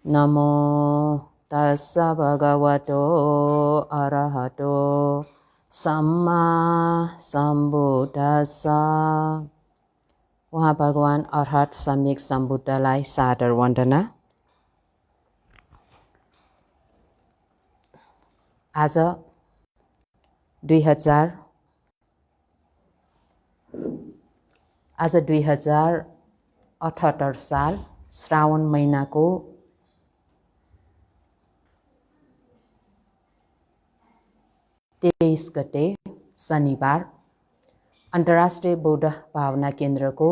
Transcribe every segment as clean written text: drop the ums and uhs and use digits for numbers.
नमो तस्स भगवतो अरहतो सम्मा सम्बुद्धस्स। वहाँ भगवान अरहत सम्यक सम्बुद्धलाई सादर वन्दना। आज 2078 साल श्रावण महिनाको 23 गते शनिबार अन्तर्राष्ट्रिय बौद्ध भावना केन्द्रको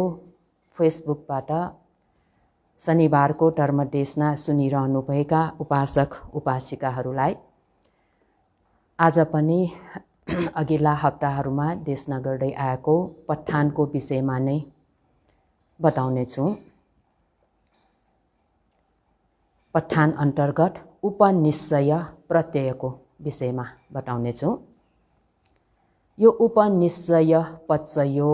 फेसबुकबाट शनिबारको धर्मदेशना सुनिरहनुभएका उपासक उपासिकाहरूलाई आज पनि अघिल्ला हप्ताहरूमा देशना गर्दै आएको पठानको विषयमा नै बताउनेछु। पठान अन्तर्गत उपनिश्चय प्रत्ययको विषयमा बताउनेछु। यो उपनिश्चय पच्चयो,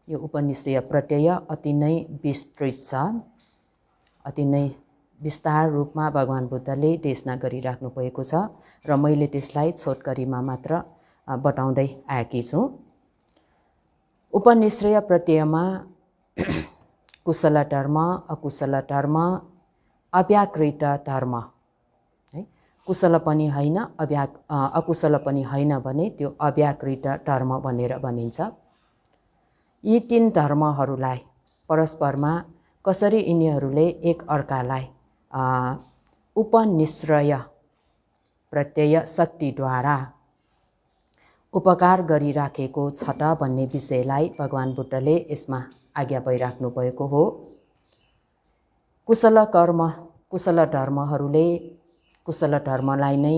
यो उपनिश्चय प्रत्यय अति नै विस्तृत छ। अति नै विस्तार रूपमा भगवान बुद्धले देशना गरिराख्नु भएको छ र मैले त्यसलाई छोटकरीमा मात्र बताउँदै आएकी छु। उपनिश्चय प्रत्ययमा कुशल धर्म, अकुशल धर्म, अव्याकृत धर्म, है, कुशल पनि होइन अकुशल पनि होइन भने त्यो अव्याकृत धर्म भनेर भनिन्छ। यी तीन धर्महरूलाई परस्परमा कसरी यिनीहरूले एक अर्कालाई उपनिश्चय प्रत्यय शक्तिद्वारा उपकार गरिराखेको छ त भन्ने विषयलाई भगवान बुद्धले यसमा आज्ञा भइराख्नु भएको हो। कुशल धर्महरूले कुशल धर्मलाई नै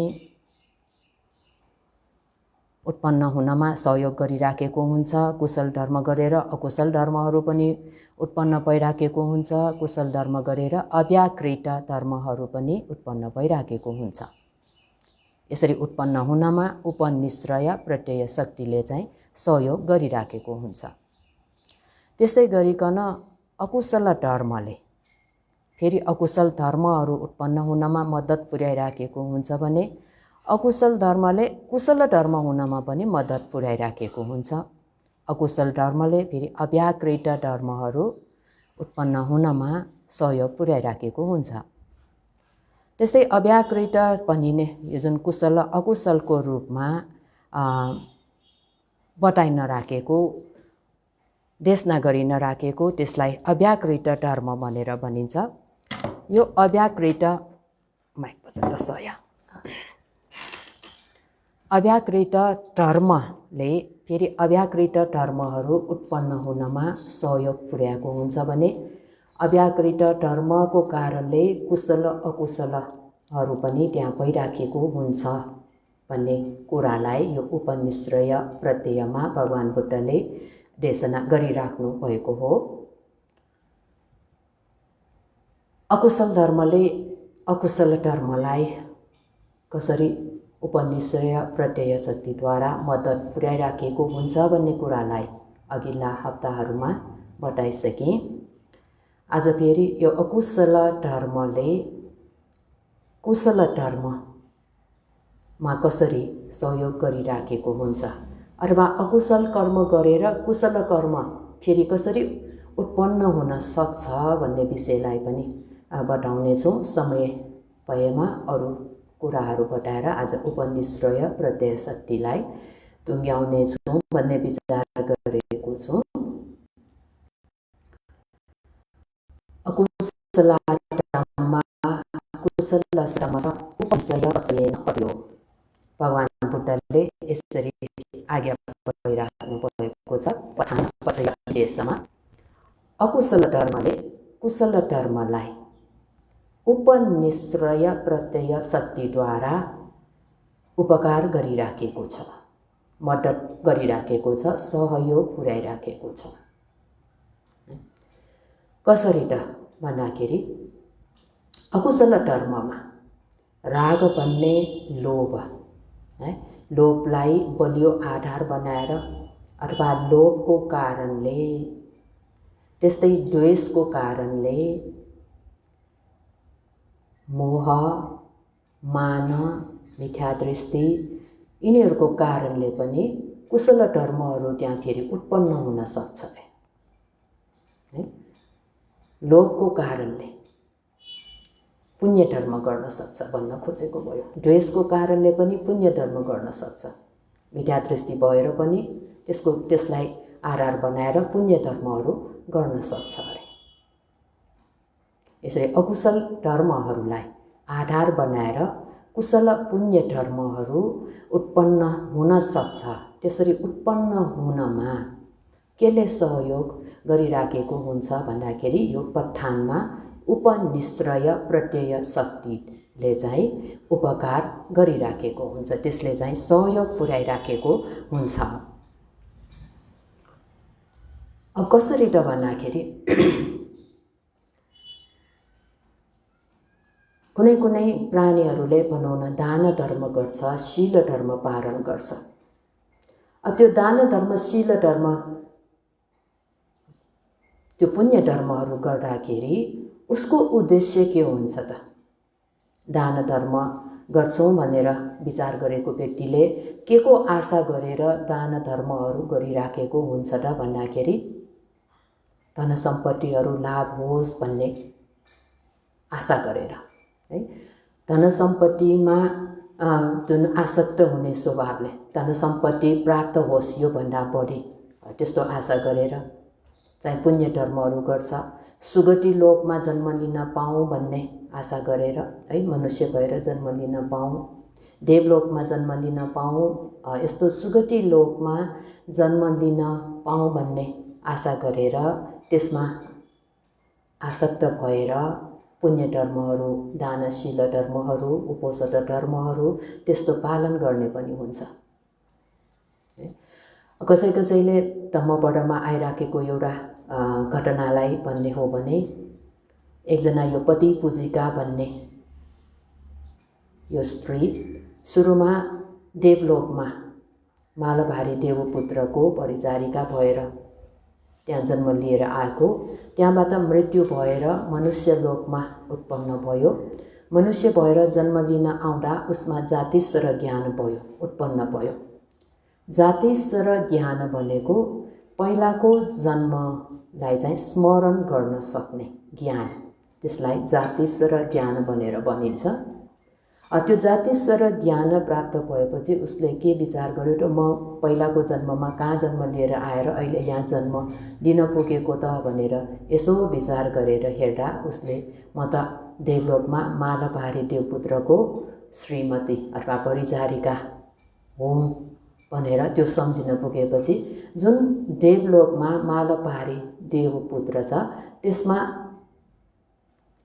उत्पन्न हुनमा सहयोग गरिराखेको हुन्छ। कुशल धर्म गरेर अकुशल धर्महरू पनि उत्पन्न भइराखेको हुन्छ। कुशल धर्म गरेर अव्याकृत धर्महरू पनि उत्पन्न भइराखेको हुन्छ। यसरी उत्पन्न हुनमा उपनिश्चय प्रत्यय शक्तिले चाहिँ सहयोग गरिराखेको हुन्छ। त्यसै गरिकन अकुशल धर्मले फेरि अकुशल धर्महरू उत्पन्न हुनमा मद्दत पुर्याइराखेको हुन्छ भने अकुशल धर्मले कुशल धर्म हुनमा पनि मद्दत पुर्याइराखेको हुन्छ। अकुशल धर्मले फेरि अव्याकृत धर्महरू उत्पन्न हुनमा सहयोग पुर्याइराखेको हुन्छ। त्यस्तै अव्याकृत पनि नै यो जुन कुशल अकुशलको रूपमा बताइ नराखेको, देशना गरी नराखेको त्यसलाई अव्याकृत धर्म भनेर भनिन्छ। यो अव्याकृत अव्याकृत धर्मले फेरि अव्याकृत धर्महरू उत्पन्न हुनमा सहयोग पुर्याएको हुन्छ भने अव्याकृत धर्मको कारणले कुशल अकुशलहरू पनि त्यहाँ भइराखेको हुन्छ भन्ने कुरालाई यो उपनिश्चय प्रत्ययमा भगवान बुद्धले देशना गरिराख्नु भएको हो। अकुशल धर्मले अकुशल धर्मलाई कसरी उपनिश्चय प्रत्यय शक्तिद्वारा मद्दत पुर्याइराखेको हुन्छ भन्ने कुरालाई अघिल्ला हप्ताहरूमा बताइसकेँ। आज फेरि यो अकुशल धर्मले कुशल धर्ममा कसरी सहयोग गरिराखेको हुन्छ अथवा अकुशल कर्म गरेर कुशल कर्म फेरि कसरी उत्पन्न हुन सक्छ भन्ने विषयलाई पनि बताउनेछौँ। समय भएमा अरू कुराहरू बताएर आज उपनिश्चय प्रत्यय शक्तिलाई टुङ्ग्याउनेछौँ भन्ने विचार गरेको छु। भगवान बुद्धले यसरी आज्ञा भइराख्नु भएको छ पठान पचयमा। अकुशल धर्मले कुशल धर्मलाई उपनिश्चय प्रत्यय शक्तिद्वारा उपकार गरिराखेको छ, मद्दत गरिराखेको छ, सहयोग पुर्याइराखेको छ। कसरी त भन्दाखेरि अकुशल धर्ममा राग भन्ने लोभ, लोभलाई बलियो आधार बनाएर अथवा लोभको कारणले त्यस्तै द्वेषको कारणले मोह, मान, मिथ्या दृष्टि यिनीहरूको कारणले पनि कुशल धर्महरू त्यहाँ फेरि उत्पन्न हुन सक्छ है। लोभको कारणले पुण्य धर्म गर्न सक्छ भन्न खोजेको भयो। द्वेषको कारणले पनि पुण्य धर्म गर्न सक्छ। मिथ्या दृष्टि भएर पनि त्यसलाई आधार बनाएर पुण्य धर्महरू गर्न सक्छ अरे। यसरी अकुशल धर्महरूलाई आधार बनाएर कुशल पुण्य धर्महरू उत्पन्न हुन सक्छ। त्यसरी उत्पन्न हुनमा केले सहयोग गरिराखेको हुन्छ भन्दाखेरि यो पठानमा उपनिश्रय प्रत्यय शक्तिले चाहिँ उपकार गरिराखेको हुन्छ, त्यसले चाहिँ सहयोग पुर्याइराखेको हुन्छ। अब कसरी त भन्दाखेरि कुनै कुनै प्राणीहरूले भनौँ दान धर्म गर्छ, शील धर्म पालन गर्छ। अब त्यो दान धर्म, शील धर्म, त्यो पुण्य धर्महरू गर्दाखेरि उसको उद्देश्य के हुन्छ त? दान धर्म गर्छौँ भनेर विचार गरेको व्यक्तिले के को आशा गरेर दान धर्महरू गरिराखेको हुन्छ त भन्दाखेरि धन सम्पत्तिहरू लाभ होस् भन्ने आशा गरेर है। धन सम्पत्तिमा जुन आसक्त हुने स्वभावले धन सम्पत्ति प्राप्त होस् यो भन्दा बढी त्यस्तो आशा गरेर चाहिँ पुण्य धर्महरू गर्छ। सुगति लोकमा जन्म लिन पाऊँ भन्ने आशा गरेर है, मनुष्य भएर जन्म लिन पाऊँ, देवलोकमा जन्म लिन पाऊँ, यस्तो सुगति लोकमा जन्म लिन पाऊँ भन्ने आशा गरेर त्यसमा आसक्त भएर पुण्य धर्महरू, दानशील धर्महरू, उपोषद धर्महरू त्यस्तो पालन गर्ने पनि हुन्छ। कसैले धम्मपदमा आइराखेको एउटा घटनालाई भन्ने हो भने एकजना यो पति पूजिका भन्ने यो स्त्री सुरुमा देवलोकमा मालभारी देवपुत्रको परिचारिका भएर त्यहाँ जन्म लिएर आएको, त्यहाँबाट मृत्यु भएर मनुष्य लोकमा उत्पन्न भयो। मनुष्य भएर जन्म लिन आउँदा उसमा जातिश र ज्ञान उत्पन्न भयो। जातिश र ज्ञान भनेको पहिलाको जन्मलाई चाहिँ स्मरण गर्न सक्ने ज्ञान, त्यसलाई जातिश र ज्ञान भनेर भनिन्छ। त्यो जातिश र ज्ञान प्राप्त भएपछि उसले के विचार गर्यो त, म पहिलाको जन्ममा कहाँ जन्म लिएर आएर अहिले यहाँ जन्म लिन पुगेको त भनेर यसो विचार गरेर हेर्दा उसले म त देवलोकमा मालभारी देवपुत्रको श्रीमती अथवा परिचारिका हुँ भनेर त्यो सम्झिन पुगेपछि जुन देवलोकमा मालभारी देवपुत्र छ त्यसमा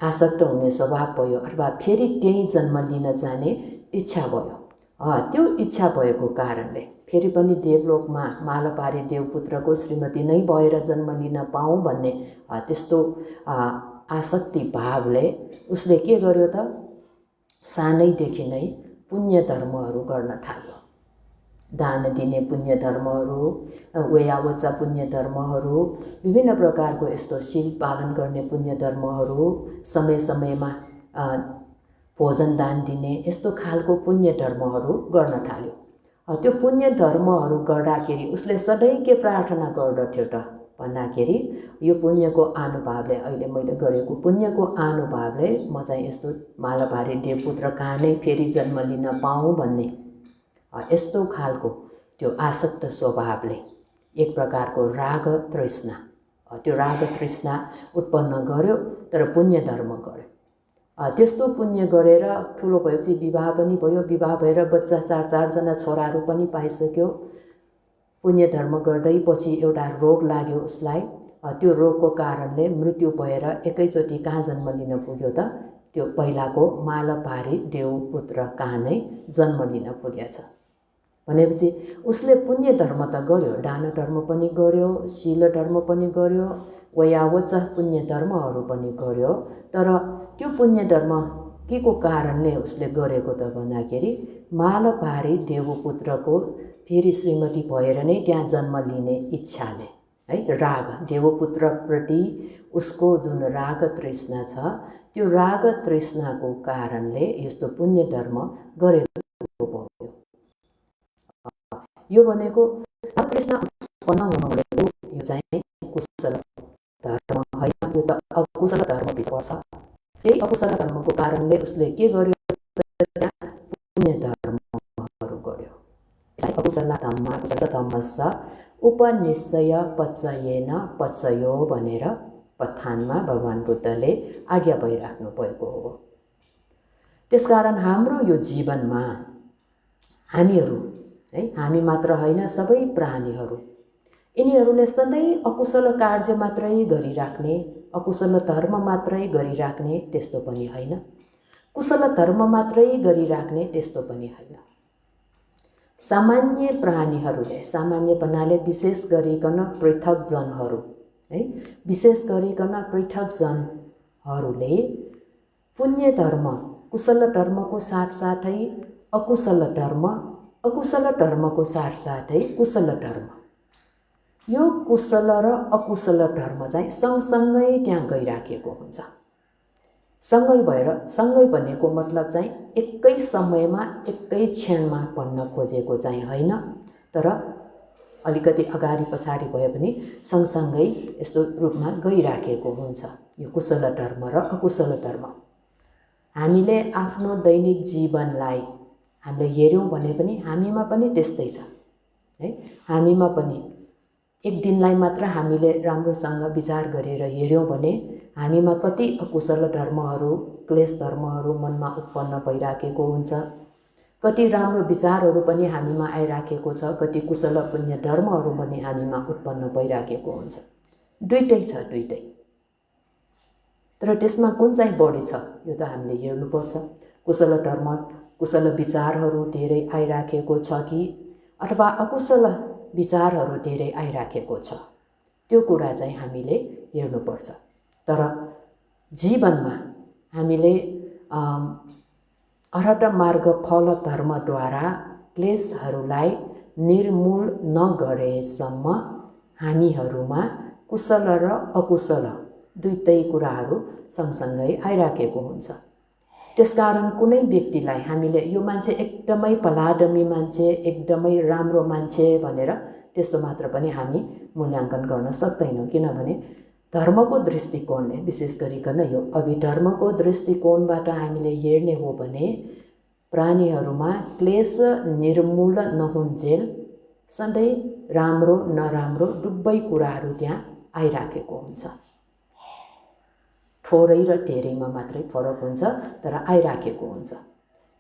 आसक्त हुने स्वभाव भयो अथवा फेरि त्यही जन्म लिन जाने इच्छा भयो। त्यो इच्छा भएको कारणले फेरि पनि देवलोकमा मालभारी देवपुत्रको श्रीमती नै भएर जन्म लिन पाऊँ भन्ने त्यस्तो आसक्ति भावले उसले के गर्यो त, सानैदेखि नै पुण्य धर्महरू गर्न थाल्यो। दान दिने पुण्य धर्महरू, वेयावचा पुण्य धर्महरू, विभिन्न प्रकारको यस्तो शील पालन गर्ने पुण्य धर्महरू, समय समयमा भोजन दान दिने यस्तो खालको पुण्य धर्महरू गर्न थाल्यो। त्यो पुण्य धर्महरू गर्दाखेरि उसले सधैँ के प्रार्थना गर्दथ्यो त भन्दाखेरि यो पुण्यको अनुभावले, अहिले मैले गरेको पुण्यको अनुभावले म चाहिँ यस्तो मालभारी देवपुत्र कहाँ नै फेरि जन्म लिन पाऊँ भन्ने यस्तो खालको त्यो आसक्त स्वभावले एक प्रकारको राग तृष्णा, त्यो राग तृष्णा उत्पन्न गर्यो। तर पुण्य धर्म गर्यो। त्यस्तो पुण्य गरेर ठुलो भएपछि विवाह पनि भयो। विवाह भएर बच्चा 4-4जना छोराहरू पनि पाइसक्यो। पुण्य धर्म गर्दै पछि एउटा रोग लाग्यो उसलाई। त्यो रोगको कारणले मृत्यु भएर एकैचोटि कहाँ जन्म लिन पुग्यो त, त्यो पहिलाको मालभारी देवपुत्र कहाँ नै जन्म लिन पुगेछ। भनेपछि उसले पुण्य धर्म त गर्यो, दान धर्म पनि गर्यो, शील धर्म पनि गर्यो, वयावच पुण्य धर्महरू पनि गर्यो। तर त्यो पुण्य धर्म के को कारणले उसले गरेको त भन्दाखेरि मालभारी देवपुत्रको फेरि श्रीमती भएर नै त्यहाँ जन्म लिने इच्छाले है। राग देवपुत्रप्रति उसको जुन राग तृष्णा छ त्यो राग तृष्णाको कारणले यस्तो पुण्य धर्म गरेको भयो। यो भनेको तृष्णा उत्पन्न हुनु भनेको यो चाहिँ कुशल धर्म होइन, यो त अकुशल धर्मभित्र पर्छ। त्यही अकुशल धर्मको कारणले उसले के गर्यो, पुण्य धर्महरू गर्यो। अकुशल धम्म कुशल धम्मस्स उपनिश्चय पचयेन पचयो भनेर पथानमा भगवान बुद्धले आज्ञा भइराख्नु भएको हो। त्यसकारण हाम्रो यो जीवनमा हामीहरू है, हामी मात्र होइन सबै प्राणीहरू यिनीहरूले सधैँ अकुशल कार्य मात्रै गरिराख्ने, अकुशल धर्म मात्रै गरिराख्ने त्यस्तो पनि होइन, कुशल धर्म मात्रै गरिराख्ने त्यस्तो पनि होइन। सामान्य प्राणीहरूले, सामान्य भन्नाले विशेष गरिकन पृथक जनहरू है, विशेष गरिकन पृथक जनहरूले पुण्य धर्म कुशल धर्मको साथसाथै अकुशल धर्म, अकुशल धर्मको साथसाथै कुशल धर्म, यो कुशल र अकुशल धर्म चाहिँ सँगसँगै त्यहाँ गइराखेको हुन्छ। सँगै भएर, सँगै भनेको मतलब चाहिँ एकै समयमा एकै क्षणमा भन्न खोजेको चाहिँ होइन, तर अलिकति अगाडि पछाडि भए पनि सँगसँगै यस्तो रूपमा गइराखेको हुन्छ यो कुशल धर्म र अकुशल धर्म। हामीले आफ्नो दैनिक जीवनलाई हामीले हेऱ्यौँ भने पनि हामीमा पनि त्यस्तै छ है। हामीमा पनि एक दिनलाई मात्र हामीले राम्रोसँग विचार गरेर हेऱ्यौँ भने हामीमा कति अकुशल धर्महरू, क्लेश धर्महरू मनमा उत्पन्न भइराखेको हुन्छ। कति राम्रो विचारहरू पनि हामीमा आइराखेको छ, कति कुशल पुण्य धर्महरू पनि हामीमा उत्पन्न भइराखेको हुन्छ। दुईटै छ, दुईटै। तर त्यसमा कुन चाहिँ बढी छ यो त हामीले हेर्नुपर्छ। कुशल धर्म, कुशल विचारहरू धेरै आइराखेको छ कि अथवा अकुशल विचारहरू धेरै आइराखेको छ, त्यो कुरा चाहिँ हामीले हेर्नुपर्छ। तर जीवनमा हामीले अर्हत मार्ग फल धर्मद्वारा क्लेशहरूलाई निर्मूल नगरेसम्म हामीहरूमा कुशल र अकुशल दुईटै कुराहरू सँगसँगै आइराखेको हुन्छ। त्यसकारण कुनै व्यक्तिलाई हामीले यो मान्छे एकदमै पलादमी मान्छे, एकदमै राम्रो मान्छे भनेर त्यस्तो मात्र पनि हामी मूल्याङ्कन गर्न सक्दैनौँ। किनभने धर्मको दृष्टिकोणले, विशेष गरिकन यो अभिधर्मको दृष्टिकोणबाट हामीले हेर्ने हो भने प्राणीहरूमा क्लेश निर्मूल नहुन्जेल सधैँ राम्रो नराम्रो दुवै कुराहरू त्यहाँ आइराखेको हुन्छ। थोरै र धेरैमा मात्रै फरक हुन्छ, तर आइराखेको हुन्छ।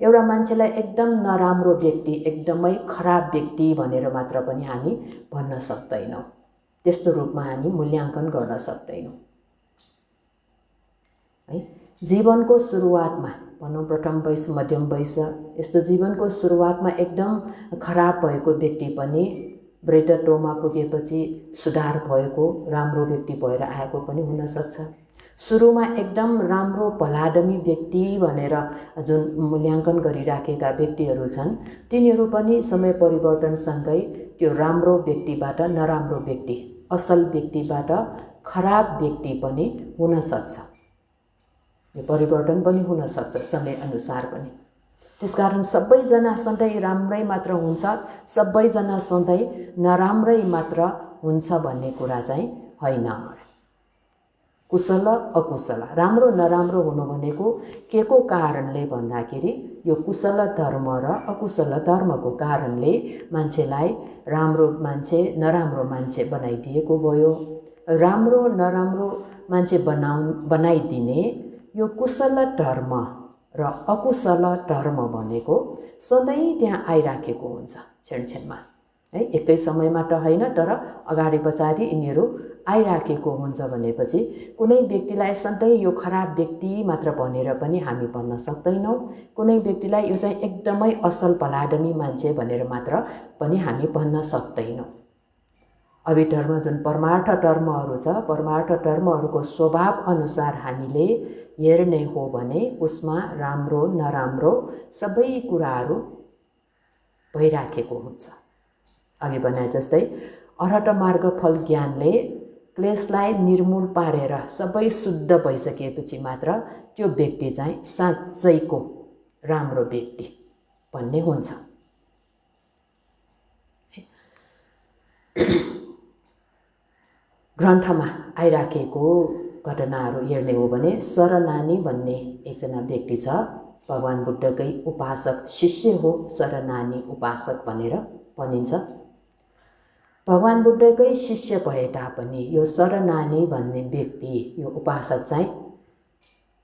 एउटा मान्छेलाई एकदम नराम्रो व्यक्ति, एकदमै खराब व्यक्ति भनेर मात्र पनि हामी भन्न सक्दैनौँ, त्यस्तो रूपमा हामी मूल्याङ्कन गर्न सक्दैनौँ है। जीवनको सुरुवातमा भनौँ प्रथम वयस, मध्यम वयस, यस्तो जीवनको सुरुवातमा एकदम खराब भएको व्यक्ति पनि वृद्धत्वमा पुगेपछि सुधार भएको राम्रो व्यक्ति भएर आएको पनि हुनसक्छ। सुरुमा एकदम राम्रो भलादमी व्यक्ति भनेर जुन मूल्याङ्कन गरिराखेका व्यक्तिहरू छन् तिनीहरू पनि समय परिवर्तनसँगै त्यो राम्रो व्यक्तिबाट नराम्रो व्यक्ति, असल व्यक्तिबाट खराब व्यक्ति पनि हुनसक्छ। यो परिवर्तन पनि हुनसक्छ समयअनुसार पनि। त्यसकारण सबैजना सधैँ राम्रै मात्र हुन्छ, सबैजना सधैँ नराम्रै मात्र हुन्छ भन्ने कुरा चाहिँ होइन। कुशल अकुशल, राम्रो नराम्रो हुनु भनेको के को कारणले भन्दाखेरि यो कुशल धर्म र अकुशल धर्मको कारणले मान्छेलाई राम्रो मान्छे नराम्रो मान्छे बनाइदिएको भयो। राम्रो नराम्रो मान्छे बनाइदिने यो कुशल धर्म र अकुशल धर्म भनेको सधैँ त्यहाँ आइराखेको हुन्छ क्षणक्षणमा है। एकै समयमा त होइन, तर अगाडि पछाडि यिनीहरू आइराखेको हुन्छ भनेपछि कुनै व्यक्तिलाई सधैँ यो खराब व्यक्ति मात्र भनेर पनि हामी भन्न सक्दैनौँ। कुनै व्यक्तिलाई यो चाहिँ एकदमै असल भलादमी मान्छे भनेर मात्र पनि हामी भन्न सक्दैनौँ। अभिधर्म जुन परमार्थ धर्महरू छ, परमार्थ धर्महरूको स्वभाव अनुसार हामीले हेर्ने हो भने उसमा राम्रो नराम्रो सबै कुराहरू भइराखेको हुन्छ। अघि भने जस्तै अर्हत मार्गफल ज्ञानले क्लेशलाई निर्मूल पारेर सबै शुद्ध भइसकेपछि मात्र त्यो व्यक्ति चाहिँ साँच्चैको राम्रो व्यक्ति भन्ने हुन्छ। ग्रन्थमा आइराखेको घटनाहरू हेर्ने हो भने सरनानी भन्ने एकजना व्यक्ति छ, भगवान बुद्धकै उपासक शिष्य हो, सरनानी उपासक भनेर भनिन्छ। भगवान बुद्धकै शिष्य भए तापनि यो सरनानी भन्ने व्यक्ति, यो उपासक चाहिँ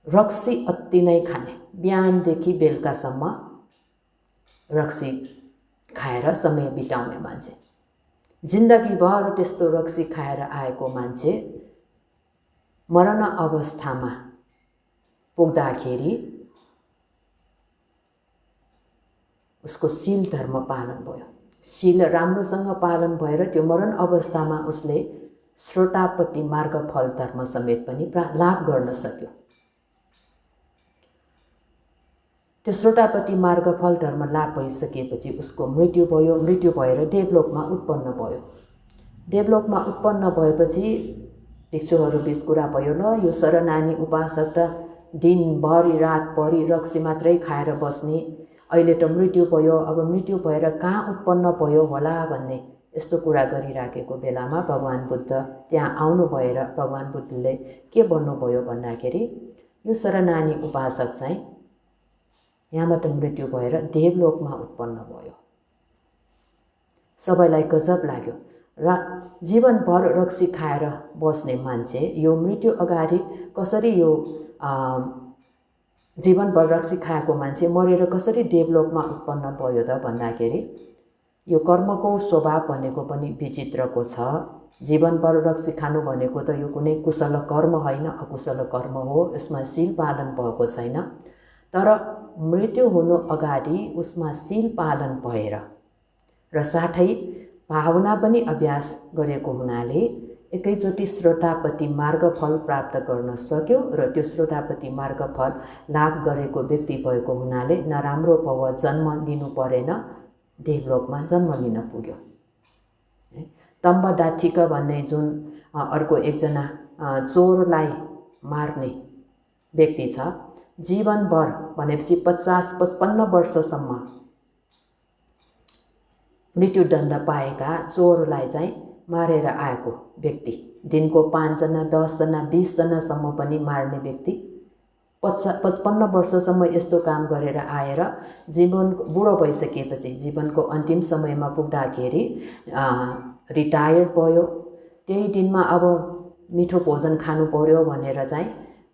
रक्सी अति नै खाने, बिहानदेखि बेलुकासम्म रक्सी खाएर समय बिताउने मान्छे, जिन्दगीभर त्यस्तो रक्सी खाएर आएको मान्छे मरण अवस्थामा पुग्दाखेरि उसको शील धर्म पालन भयो। शील राम्रोसँग पालन भएर त्यो मरण अवस्थामा उसले श्रोतापट्टि मार्गफल धर्म समेत पनि लाभ गर्न सक्यो। त्यो श्रोतापट्टि मार्गफल धर्म लाभ भइसकेपछि उसको मृत्यु भयो। मृत्यु भएर देवलोकमा उत्पन्न भयो। देवलोकमा उत्पन्न भएपछि भिक्षुहरू बीच कुरा भयो, ल यो सरनानी उपासक त दिनभरि रातभरि रक्सी मात्रै खाएर बस्ने, अहिले त मृत्यु भयो, अब मृत्यु भएर कहाँ उत्पन्न भयो होला भन्ने यस्तो कुरा गरिराखेको बेलामा भगवान बुद्ध त्यहाँ आउनु भएर भगवान बुद्धले के भन्नुभयो भन्दाखेरि यो सरनानी उपासक चाहिँ यहाँबाट मृत्यु भएर देवलोकमा उत्पन्न भयो। सबैलाई गजब लाग्यो र जीवनभर रक्सी खाएर बस्ने मान्छे यो मृत्यु अगाडि कसरी यो जीवनभर रक्सी खाएको मान्छे मरेर कसरी देवलोकमा उत्पन्न भयो त भन्दाखेरि यो कर्मको स्वभाव भनेको पनि विचित्रको छ। जीवनभर रक्सी खानु भनेको त यो कुनै कुशल कर्म होइन, अकुशल कर्म हो, यसमा शील पालन भएको छैन। तर मृत्यु हुनु अगाडि उसमा शील पालन भएर र साथै भावना पनि अभ्यास गरेको हुनाले एकैचोटि श्रोतापट्टि मार्गफल प्राप्त गर्न सक्यो र त्यो श्रोतापट्टि मार्गफल लाभ गरेको व्यक्ति भएको हुनाले नराम्रो भव जन्म लिनु परेन, देवलोकमा जन्म लिन पुग्यो। तम्बदाठिक भन्ने जुन अर्को एकजना चोरलाई मार्ने व्यक्ति छ, जीवनभर भनेपछि 50-55 वर्षसम्म मृत्युदण्ड पाएका चोरलाई चाहिँ मारेर आएको व्यक्ति, दिनको 5 जना 10 जना 20 जनासम्म पनि मार्ने व्यक्ति 55 वर्षसम्म यस्तो काम गरेर आएर जीवन बुढो भइसकेपछि जीवनको अन्तिम समयमा पुग्दाखेरि रिटायर भयो। त्यही दिनमा अब मिठो भोजन खानु पर्यो भनेर चाहिँ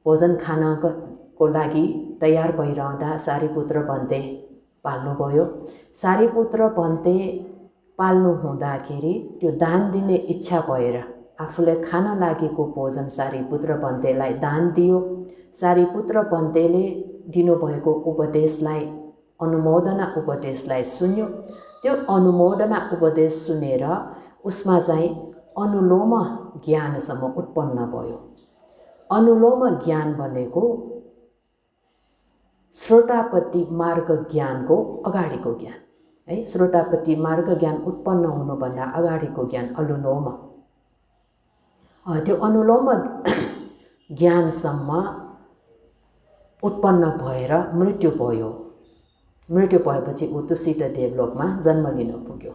भोजन खानको लागि तयार भइरहँदा सारीपुत्र भन्ते पाल्नुभयो। सारीपुत्र भन्ते पाल्नु हुँदाखेरि त्यो दान दिने इच्छा भएर आफूले खान लागेको भोजन सारीपुत्र भन्तेलाई दान दियो। सारीपुत्र भन्तेले दिनुभएको उपदेशलाई अनुमोदना उपदेशलाई सुन्यो। त्यो अनुमोदना उपदेश सुनेर उसमा चाहिँ अनुलोम ज्ञानसम्म उत्पन्न भयो। अनुलोम ज्ञान भनेको श्रोतापट्टि मार्ग ज्ञानको अगाडिको ज्ञान है। श्रोतापट्टि मार्ग ज्ञान उत्पन्न हुनुभन्दा अगाडिको ज्ञान अनुलोम। त्यो अनुलोम ज्ञानसम्म उत्पन्न भएर मृत्यु भयो। मृत्यु भएपछि ऊ तुसित देवलोकमा जन्म लिन पुग्यो।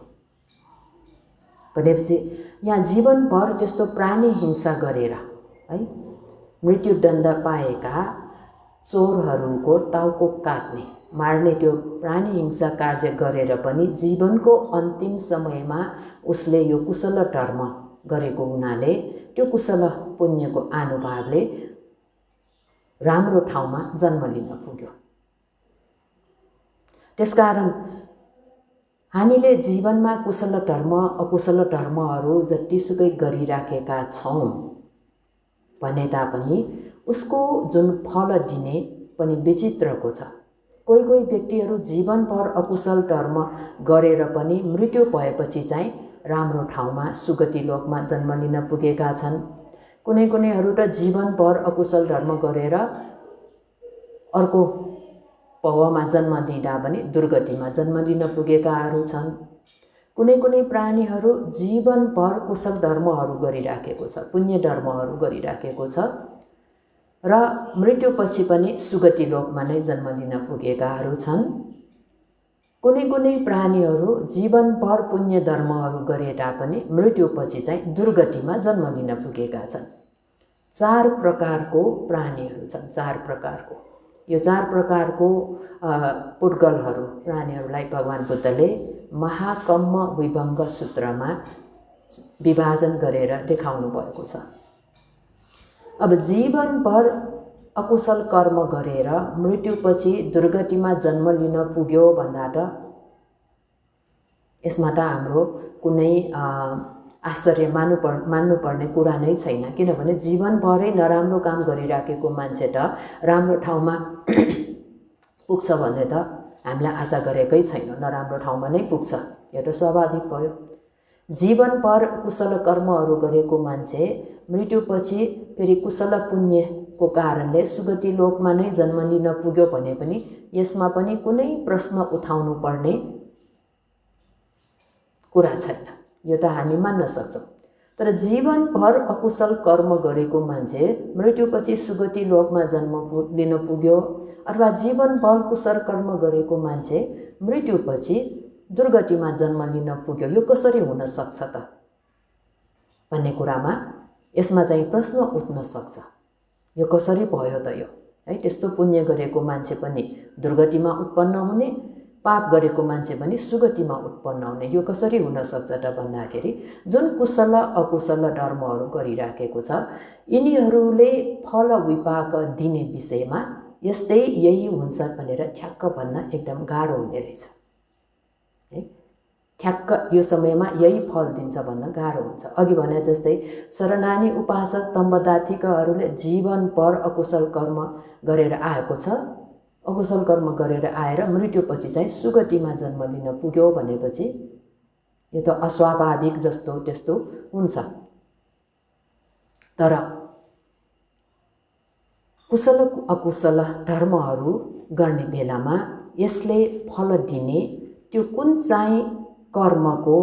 भनेपछि यहाँ जीवनभर त्यस्तो प्राणी हिंसा गरेर है मृत्युदण्ड पाएका चोरहरूको टाउको काट्ने मार्ने त्यो प्राणी हिंसा कार्य गरेर पनि जीवनको अन्तिम समयमा उसले यो कुशल कर्म गरेको हुनाले त्यो कुशल पुण्यको अनुभावले राम्रो ठाउँमा जन्म लिन पुग्यो। त्यसकारण हामीले जीवनमा कुशल कर्म अकुशल कर्महरू जतिसुकै गरिराखेका छौँ भने तापनि उसको जुन फल दिने पनि विचित्रको छ। कोही कोही व्यक्तिहरू जीवनभर अकुशल कर्म गरेर पनि मृत्यु भएपछि चाहिँ राम्रो ठाउँमा सुगति लोकमा जन्म लिन पुगेका छन्। कुनै कुनैहरू त जीवनभर अकुशल कर्म गरेर अर्को पवमा जन्म लिँदा पनि दुर्गतिमा जन्म लिन पुगेकाहरू छन्। कुनै कुनै प्राणीहरू जीवनभर कुशल धर्महरू गरिराखेको छ, पुण्य धर्महरू गरिराखेको छ र मृत्युपछि पनि सुगति लोकमा नै जन्म लिन पुगेकाहरू छन्। कुनै कुनै प्राणीहरू जीवनभर पुण्य धर्महरू गरे तापनि मृत्युपछि चाहिँ दुर्गतिमा जन्म लिन पुगेका छन्। 4 प्रकारको प्राणीहरू छन्, 4 प्रकारको। यो 4 प्रकारको पुद्गलहरू प्राणीहरूलाई भगवान बुद्धले महाकम्म विभङ्ग सूत्रमा विभाजन गरेर देखाउनु भएको छ। अब जीवनभर अकुशल कर्म गरेर मृत्युपछि दुर्गतिमा जन्म लिन पुग्यो भन्दा त यसमा त हाम्रो कुनै आश्चर्य मान्नुपर्ने कुरा नै छैन। किनभने जीवनभरै नराम्रो काम गरिराखेको मान्छे त राम्रो ठाउँमा पुग्छ भन्ने त हामीलाई आशा गरेकै छैन, नराम्रो ठाउँमा नै पुग्छ, यो त स्वाभाविक भयो। जीवनभर कुशल कर्महरू गरेको मान्छे मृत्युपछि फेरि कुशल पुण्यको कारणले सुगति लोकमा नै जन्म लिन पुग्यो भने पनि यसमा पनि कुनै प्रश्न उठाउनु पर्ने कुरा छैन, यो त हामी मान्न सक्छौँ। तर जीवनभर अकुशल कर्म गरेको मान्छे मृत्युपछि सुगति लोकमा जन्म लिन पुग्यो अथवा जीवनभर कुशल कर्म गरेको मान्छे मृत्युपछि दुर्गतिमा जन्म लिन पुग्यो, यो कसरी हुन सक्छ त भन्ने कुरामा यसमा चाहिँ प्रश्न उठ्न सक्छ। यो कसरी भयो त यो, है? त्यस्तो पुण्य गरेको मान्छे पनि दुर्गतिमा उत्पन्न हुने, पाप गरेको मान्छे पनि सुगतिमा उत्पन्न हुने, यो कसरी हुन सक्छ त भन्दाखेरि जुन कुशल अकुशल धर्महरू गरिराखेको छ यिनीहरूले फल विपाक दिने विषयमा यस्तै यही हुन्छ भनेर ठ्याक्क भन्न एकदम गाह्रो हुने रहेछ, है? ठ्याक्क यो समयमा यही फल दिन्छ भन्न गाह्रो हुन्छ। अघि भने जस्तै शरणानी उपासक तम्बदाथिकहरूले जीवनभर अकुशल कर्म गरेर आएको छ, अकुशल कर्म गरेर आएर मृत्युपछि चाहिँ सुगतिमा जन्म लिन पुग्यो भनेपछि यो त अस्वाभाविक जस्तो त्यस्तो हुन्छ। तर कुशल अकुशल धर्महरू गर्ने बेलामा यसले फल दिने त्यो कुन चाहिँ कर्मको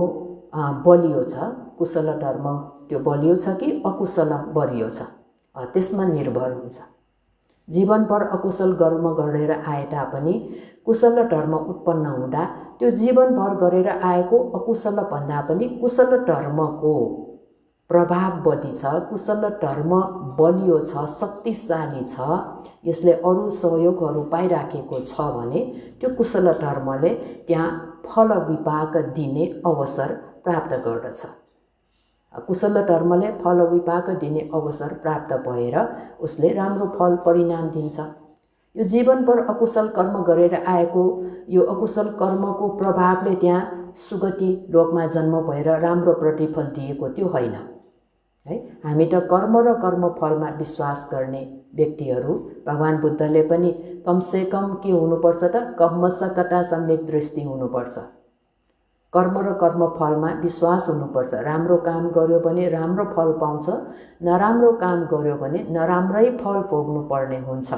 बलियो छ, कुशल धर्म त्यो बलियो छ कि अकुशल बलियो छ, त्यसमा निर्भर हुन्छ। जीवनभर अकुशल कर्म गरेर आए तापनि कुशल धर्म उत्पन्न हुँदा त्यो जीवनभर गरेर आएको अकुशल भन्दा पनि कुशल धर्मको प्रभाव बढी छ, कुशल धर्म बलियो छ, शक्तिशाली छ, यसले अरू सहयोगहरू पाइराखेको छ भने त्यो कुशल धर्मले त्यहाँ फल विपाक दिने अवसर प्राप्त गर्दछ। कुशल धर्मले फल विपाक दिने अवसर प्राप्त भएर उसले राम्रो फल परिणाम दिन्छ। यो जीवनभर अकुशल कर्म गरेर आएको यो अकुशल कर्मको प्रभावले त्यहाँ सुगति लोकमा जन्म भएर राम्रो प्रतिफल दिएको त्यो होइन, है? हामी त कर्म र कर्मफलमा विश्वास गर्ने व्यक्तिहरू, भगवान बुद्धले पनि कमसेकम के हुनुपर्छ त कर्मसकता सम्यक दृष्टि हुनुपर्छ, कर्म र कर्मफलमा विश्वास हुनुपर्छ। राम्रो काम गर्यो भने राम्रो फल पाउँछ, नराम्रो काम गर्यो भने नराम्रै फल भोग्नु पर्ने हुन्छ,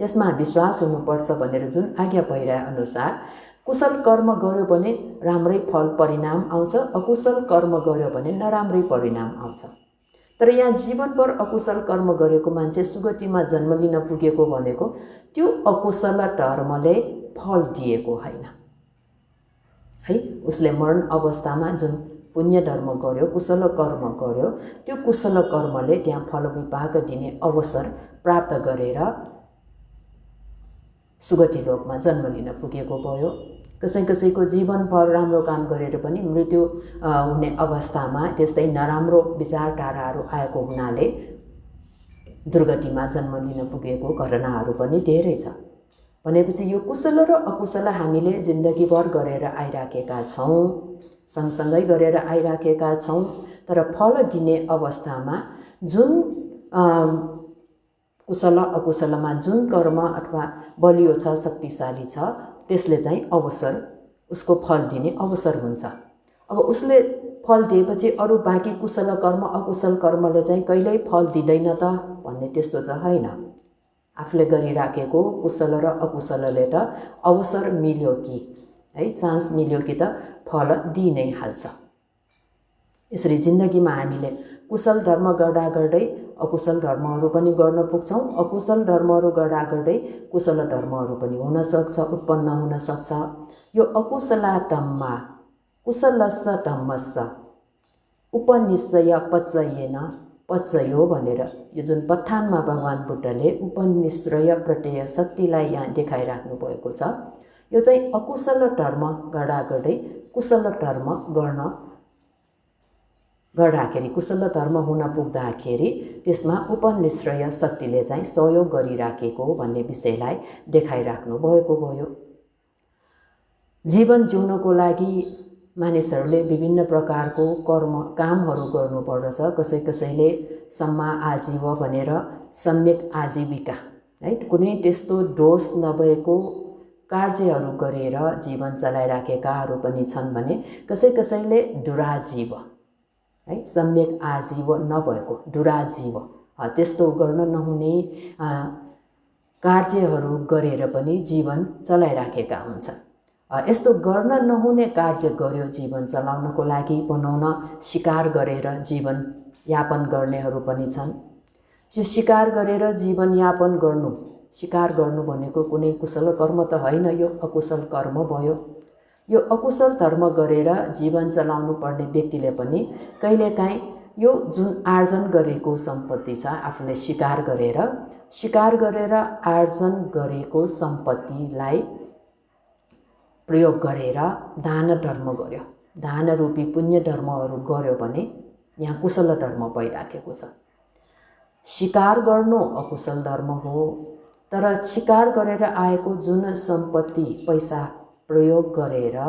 त्यसमा विश्वास हुनुपर्छ भनेर जुन आज्ञा भइरहे अनुसार कुशल कर्म गर्यो भने राम्रै फल परिणाम आउँछ, अकुशल कर्म गर्यो भने नराम्रै परिणाम आउँछ। तर यहाँ जीवनभर अकुशल कर्म गरेको मान्छे सुगतिमा जन्म लिन पुगेको भनेको त्यो अकुशल धर्मले फल दिएको होइन, है? उसले मरण अवस्थामा जुन पुण्य धर्म गर्यो, कुशल कर्म गर्यो, त्यो कुशल कर्मले त्यहाँ फल विपाक दिने अवसर प्राप्त गरेर सुगति लोकमा जन्म लिन पुगेको भयो। कसैको जीवनभर राम्रो काम गरेर पनि मृत्यु हुने अवस्थामा त्यस्तै नराम्रो विचारधाराहरू आएको हुनाले दुर्गतिमा जन्म लिन पुगेको घटनाहरू पनि धेरै छ। भनेपछि यो कुशल र अकुशल हामीले जिन्दगीभर गरेर आइराखेका छौँ, सँगसँगै गरेर आइराखेका छौँ। तर फल दिने अवस्थामा जुन कुशल अकुशलमा जुन कर्म अथवा बलियो छ, शक्तिशाली छ, त्यसले चाहिँ अवसर उसको फल दिने अवसर हुन्छ। अब उसले फल दिएपछि अरू बाँकी कुशल कर्म अकुशल कर्मले चाहिँ कहिल्यै फल दिँदैन त भन्ने त्यस्तो चाहिँ होइन। आफूले गरिराखेको कुशल र अकुशलले त अवसर मिल्यो कि है, चान्स मिल्यो कि त फल दिइ नै हाल्छ। यसरी जिन्दगीमा हामीले कुशल धर्म गर्दा गर्दै अकुशल धर्महरू पनि गर्न पुग्छौँ, अकुशल धर्महरू गर्दा गर्दै कुशल धर्महरू पनि हुन सक्छ, उत्पन्न हुन सक्छ। यो अकुशलाटम्मा कुशलस्स धम्मस्स उपनिश्चय पच्चयेन पच्चयो भनेर यो जुन पठानमा भगवान बुद्धले उपनिश्चय प्रत्यय शक्तिलाई यहाँ देखाइराख्नु भएको छ। यो चाहिँ अकुशल धर्म गर्दा गर्दै कुशल धर्म गर्दाखेरि कुशल धर्म हुन पुग्दाखेरि त्यसमा उपनिश्चय शक्तिले चाहिँ सहयोग गरिराखेको भन्ने विषयलाई देखाइराख्नु भएको भयो। जीवन जिउनको लागि मानिसहरूले विभिन्न प्रकारको कामहरू गर्नुपर्दछ। कसैले सम्मा आजीव भनेर सम्यक आजीविका, है, कुनै त्यस्तो दोष नभएको कार्यहरू गरेर जीवन चलाइराखेकाहरू पनि छन् भने कसैले दुराजीव, है, सम्यक आजीव नभएको दुराजीव त्यस्तो गर्न नहुने कार्यहरू गरेर पनि जीवन चलाइराखेका हुन्छन्। यस्तो गर्न नहुने कार्य गर्यो जीवन चलाउनको लागि बनाउन शिकार गरेर जीवन यापन गर्नेहरू पनि छन्। यो शिकार गरेर जीवन यापन गर्नु, शिकार गर्नु भनेको कुनै कुशल कर्म त होइन, यो अकुशल कर्म भयो। यो अकुशल कर्म गरेर जीवन चलाउनु पर्ने व्यक्तिले पनि कहिलेकाहीँ यो जुन आर्जन गरेको सम्पत्ति छ आफूले शिकार गरेर आर्जन गरेको सम्पत्तिलाई प्रयोग गरेर दान धर्म गर्यो, दान रूपी पुण्य धर्महरू गर्यो भने यहाँ कुशल धर्म भइराखेको छ। शिकार गर्नु अकुशल धर्म हो, तर शिकार गरेर आएको जुन सम्पत्ति पैसा प्रयोग गरेर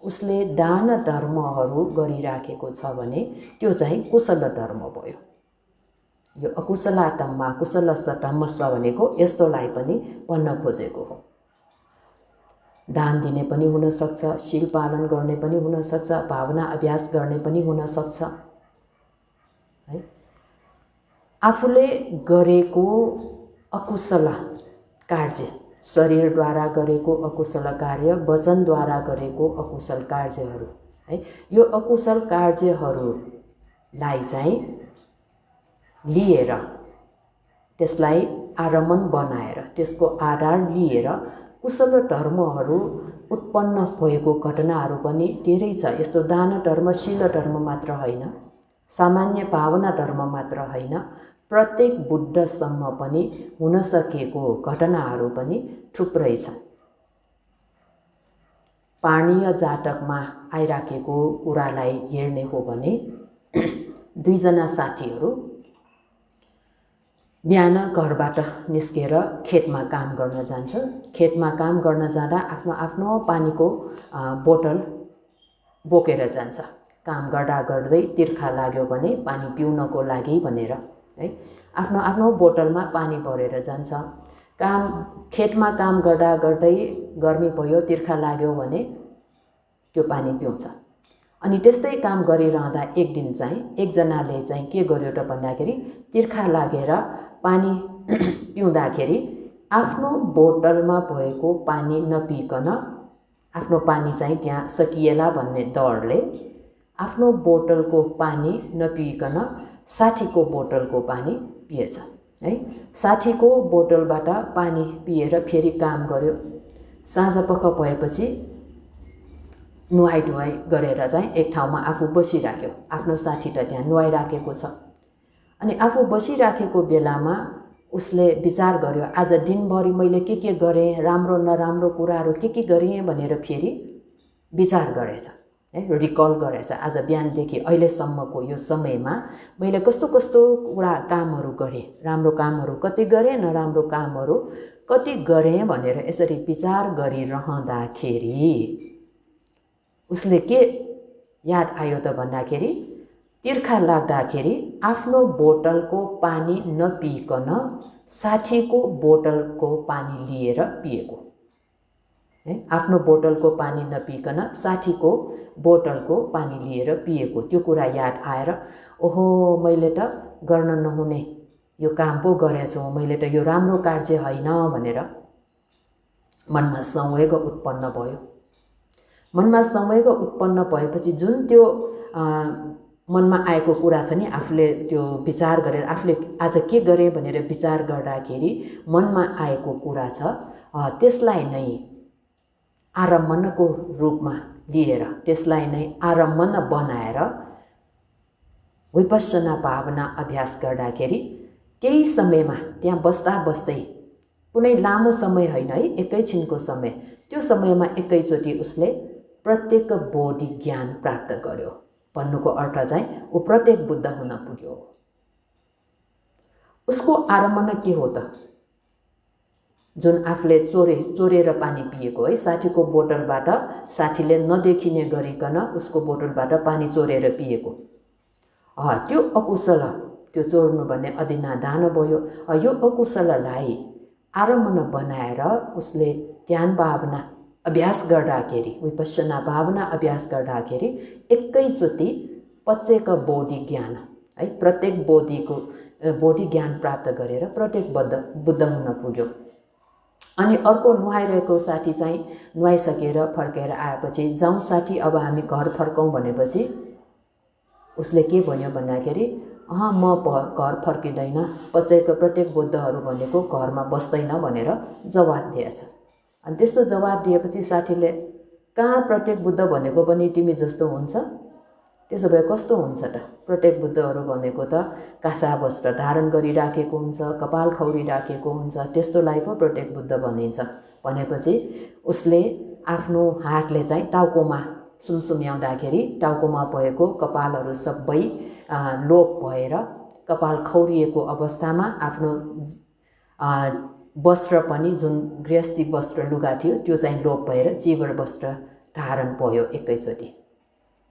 उसले दान धर्महरू गरिराखेको छ भने त्यो चाहिँ कुशल धर्म भयो। यो अकुशलाटम्मा कुशलस्स धम्मस्स भनेको यस्तोलाई पनि भन्न खोजेको हो। दान दिने पनि हुन सक्छ, शील पालन गर्ने पनि हुन सक्छ, भावना अभ्यास गर्ने पनि हुन सक्छ, है। आफूले गरेको अकुशल कार्य, शरीरद्वारा गरेको अकुशल कार्य, वचनद्वारा गरेको अकुशल कार्यहरू, है, यो अकुशल कार्यहरूलाई चाहिँ लिएर त्यसलाई आरमण बनाएर त्यसको आधार लिएर कुशल धर्महरू उत्पन्न भएको घटनाहरू पनि धेरै छ। यस्तो दान धर्म शील धर्म मात्र होइन, सामान्य भावना धर्म मात्र होइन, प्रत्येक बुद्धसम्म पनि हुन सकेको घटनाहरू पनि थुप्रै छन्। पाणिय जातकमा आइराखेको कुरालाई हेर्ने हो भने दुईजना साथीहरू बिहान घरबाट निस्केर खेतमा काम गर्न जान्छ। खेतमा काम गर्न जाँदा आफ्नो पानीको बोतल बोकेर जान्छ। काम गर्दा गर्दै तिर्खा लाग्यो भने पानी पिउनको लागि भनेर, है, आफ्नो बोतलमा पानी भरेर जान्छ। खेतमा काम गर्दा गर्दै गर्मी भयो, तिर्खा लाग्यो भने त्यो पानी पिउँछ। अनि त्यस्तै काम गरिरहँदा एक दिन चाहिँ एकजनाले चाहिँ के गर्यो त भन्दाखेरि तिर्खा लागेर पानी पिउँदाखेरि आफ्नो बोतलमा भएको पानी नपिकन आफ्नो पानी चाहिँ त्यहाँ सकिएला भन्ने डरले आफ्नो बोतलको पानी नपिकन साथीको बोतलको पानी पिएछ, है। साथीको बोतलबाट पानी पिएर फेरि काम गर्यो। साँझपख भएपछि नुहाई धुवाई गरेर चाहिँ एक ठाउँमा आफू बसिराख्यो। आफ्नो साथी त त्यहाँ नुहाइराखेको छ। अनि आफू बसिराखेको बेलामा उसले विचार गर्यो, आज दिनभरि मैले के गरेँ, राम्रो नराम्रो कुराहरू के गरेँ भनेर फेरि विचार गरेछ, है, रिकल गरेछ। आज बिहानदेखि अहिलेसम्मको यो समयमा मैले कस्तो कामहरू गरेँ, राम्रो कामहरू कति गरेँ, नराम्रो कामहरू कति गरेँ भनेर यसरी विचार गरिरहँदाखेरि उसले के याद आयो त भन्दाखेरि तिर्खा लाग्दाखेरि आफ्नो बोतलको पानी नपिकन साथीको बोतलको पानी लिएर पिएको, है। आफ्नो बोतलको पानी नपिकन साथीको बोतलको पानी लिएर पिएको त्यो कुरा याद आएर ओहो मैले त गर्न नहुने यो काम पो गरेछु, मैले त यो राम्रो कार्य होइन भनेर मनमा संवेग उत्पन्न भयो। मनमा संवेग उत्पन्न भएपछि जुन त्यो मनमा आएको कुरा छ नि, आफूले त्यो विचार गरेर आफूले आज के गरेँ भनेर विचार गर्दाखेरि मनमा आएको कुरा छ, त्यसलाई नै आरम्भनको रूपमा लिएर, त्यसलाई नै आरम्भन बनाएर विपश्यना भावना अभ्यास गर्दाखेरि केही समयमा त्यहाँ बस्दा बस्दै, कुनै लामो समय होइन है, एकैछिनको समय, त्यो समयमा एकैचोटि उसले प्रत्येक बोधि ज्ञान प्राप्त गर्यो। भन्नुको अर्थ चाहिँ ऊ प्रत्येक बुद्ध हुन पुग्यो। उसको आरम्भन के हो त? जुन आफूले चोरेर पानी पिएको है, साथीको बोतलबाट, साथीले नदेखिने गरिकन उसको बोतलबाट पानी चोरेर पिएको, त्यो अकुशल, त्यो चोर्नु भन्ने अधिनादान भयो। यो अकुशललाई आरम्भन बनाएर उसले ध्यान भावना अभ्यास गर्दाखेरि, विपश्यना भावना अभ्यास गर्दाखेरि एकैचोटि प्रत्येक बोधि ज्ञान है, प्रत्येक बोधि ज्ञान प्राप्त गरेर प्रत्येक बुद्ध हुन पुग्यो। अनि अर्को नुहाइरहेको साथी चाहिँ नुहाइसकेर फर्केर आएपछि, जाउँ साथी अब हामी घर फर्कौँ भनेपछि उसले के भन्यो भन्दाखेरि, म घर फर्किँदैन, प्रत्येक बुद्धहरू भनेको घरमा बस्दैन भनेर जवाब दिएछ। अनि त्यस्तो जवाब दिएपछि साथीले, कहाँ प्रत्येक बुद्ध भनेको पनि तिमी जस्तो हुन्छ? त्यसो भए कस्तो हुन्छ त? प्रत्येक बुद्धहरू भनेको त कासा वस्त्र धारण गरिराखेको हुन्छ, कपाल खौरिराखेको हुन्छ, त्यस्तोलाई पो प्रत्येक बुद्ध भनिन्छ। भनेपछि उसले आफ्नो हातले चाहिँ टाउकोमा सुमसुम्याउँदाखेरि टाउकोमा भएको कपालहरू सबै लोप भएर कपाल खौरिएको अवस्थामा आफ्नो वस्त्र पनि, जुन गृहस्थी वस्त्र लुगा थियो, त्यो चाहिँ लोप भएर चिवर वस्त्र धारण भयो एकैचोटि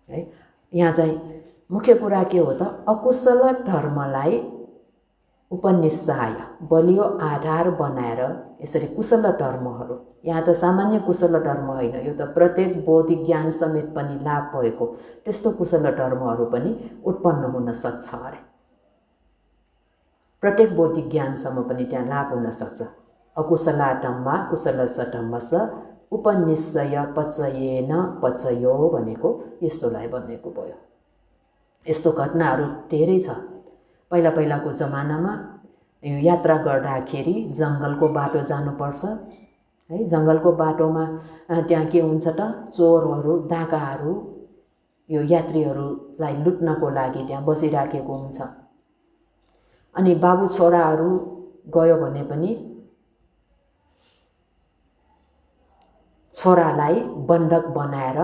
है। यहाँ चाहिँ मुख्य कुरा के हो त? अकुशल धर्मलाई उपनिषय बलियो आधार बनाएर यसरी कुशल धर्महरू, यहाँ त सामान्य कुशल धर्म होइन, यो त प्रत्येक बोधि ज्ञान समेत पनि लाभ भएको त्यस्तो कुशल धर्महरू पनि उत्पन्न हुन सक्छ अरे। प्रत्येक बोधि ज्ञानसम्म पनि त्यहाँ लाभ हुन सक्छ। अकुशलाटम्मा कुशलस धम्मस उपनिषय पचयेन पचयो भनेको यस्तोलाई बनेको भयो। यस्तो घटनाहरू धेरै छ। पहिलाको जमानामा यो यात्रा गर्दाखेरि जङ्गलको बाटो जानुपर्छ है। जङ्गलको बाटोमा त्यहाँ के हुन्छ त, चोरहरू, डाकाहरू यो यात्रीहरूलाई लुट्नको लागि त्यहाँ बसिराखेको हुन्छ। अनि बाबु छोराहरू गयो भने पनि छोरालाई बन्धक बनाएर